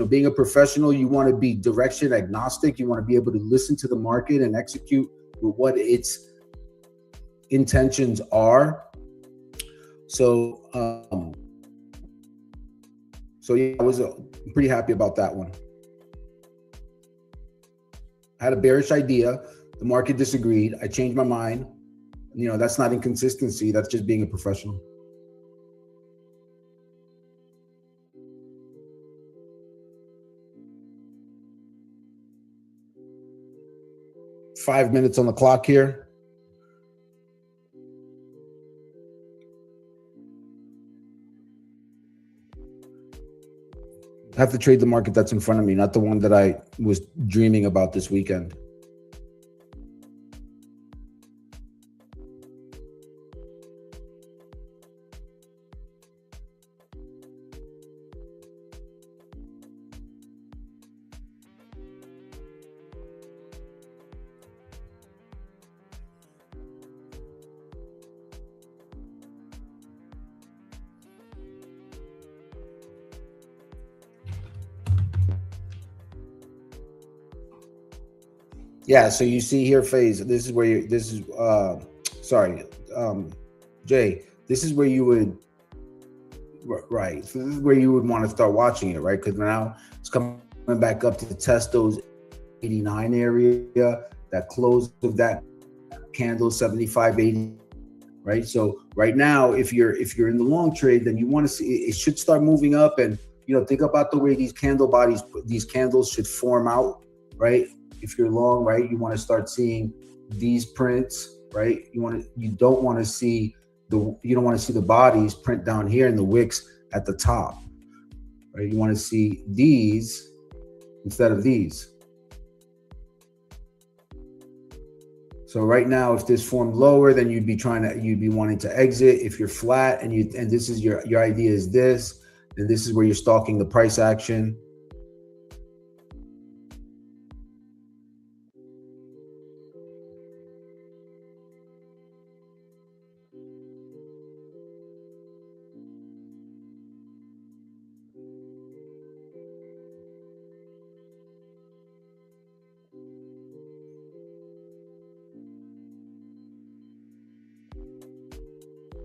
being a professional, you want to be direction agnostic. You want to be able to listen to the market and execute with what its intentions are. So yeah, I was pretty happy about that one. I had a bearish idea. The market disagreed. I changed my mind. That's not inconsistency. That's just being a professional. Five minutes on the clock here. I have to trade the market that's in front of me, not the one that I was dreaming about this weekend. Yeah, so you see here, phase. This is where you. This is sorry, Jay. This is where you would right. So this is where you would want to start watching it, right? Because now it's coming back up to test those 89 area, that close of that candle 75.80, right? So right now, if you're in the long trade, then you want to see it should start moving up, and think about the way these candle bodies, these candles should form out, right? If you're long, right, you want to start seeing these prints, right? You don't want to see the bodies print down here and the wicks at the top, right? You want to see these instead of these. So right now, if this formed lower, then you'd be wanting to exit. If you're flat and this is your idea is this, then this is where you're stalking the price action.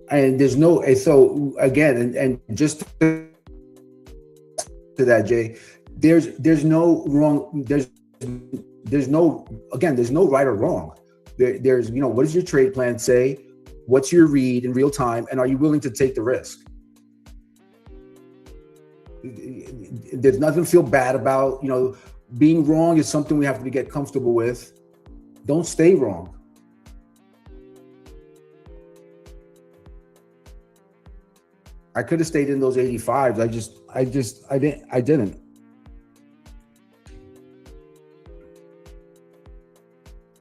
And there's no, and so again, and just to that, Jay, there's no wrong, there's no, again, there's no right or wrong. There's, what does your trade plan say? What's your read in real time? And are you willing to take the risk? There's nothing to feel bad about. Being wrong is something we have to get comfortable with. Don't stay wrong. I could have stayed in those 85s. I didn't.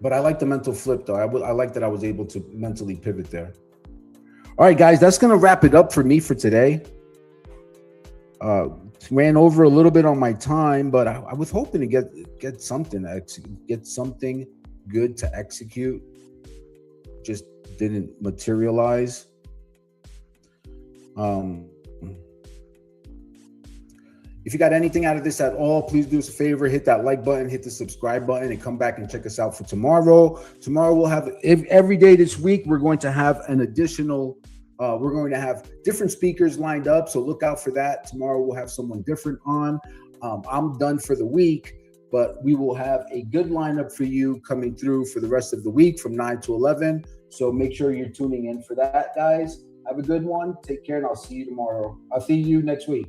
But I like the mental flip, though. I like that I was able to mentally pivot there. All right, guys, that's going to wrap it up for me for today. Ran over a little bit on my time, but I was hoping to get something good to execute. Just didn't materialize. If you got anything out of this at all, please do us a favor, hit that like button, hit the subscribe button, and come back and check us out for tomorrow. Tomorrow we'll have, every day this week, we're going to have an additional, we're going to have different speakers lined up, so look out for that. Tomorrow we'll have someone different on. I'm done for the week, but we will have a good lineup for you coming through for the rest of the week from 9 to 11. So make sure you're tuning in for that, guys. Have a good one. Take care, and I'll see you tomorrow. I'll see you next week.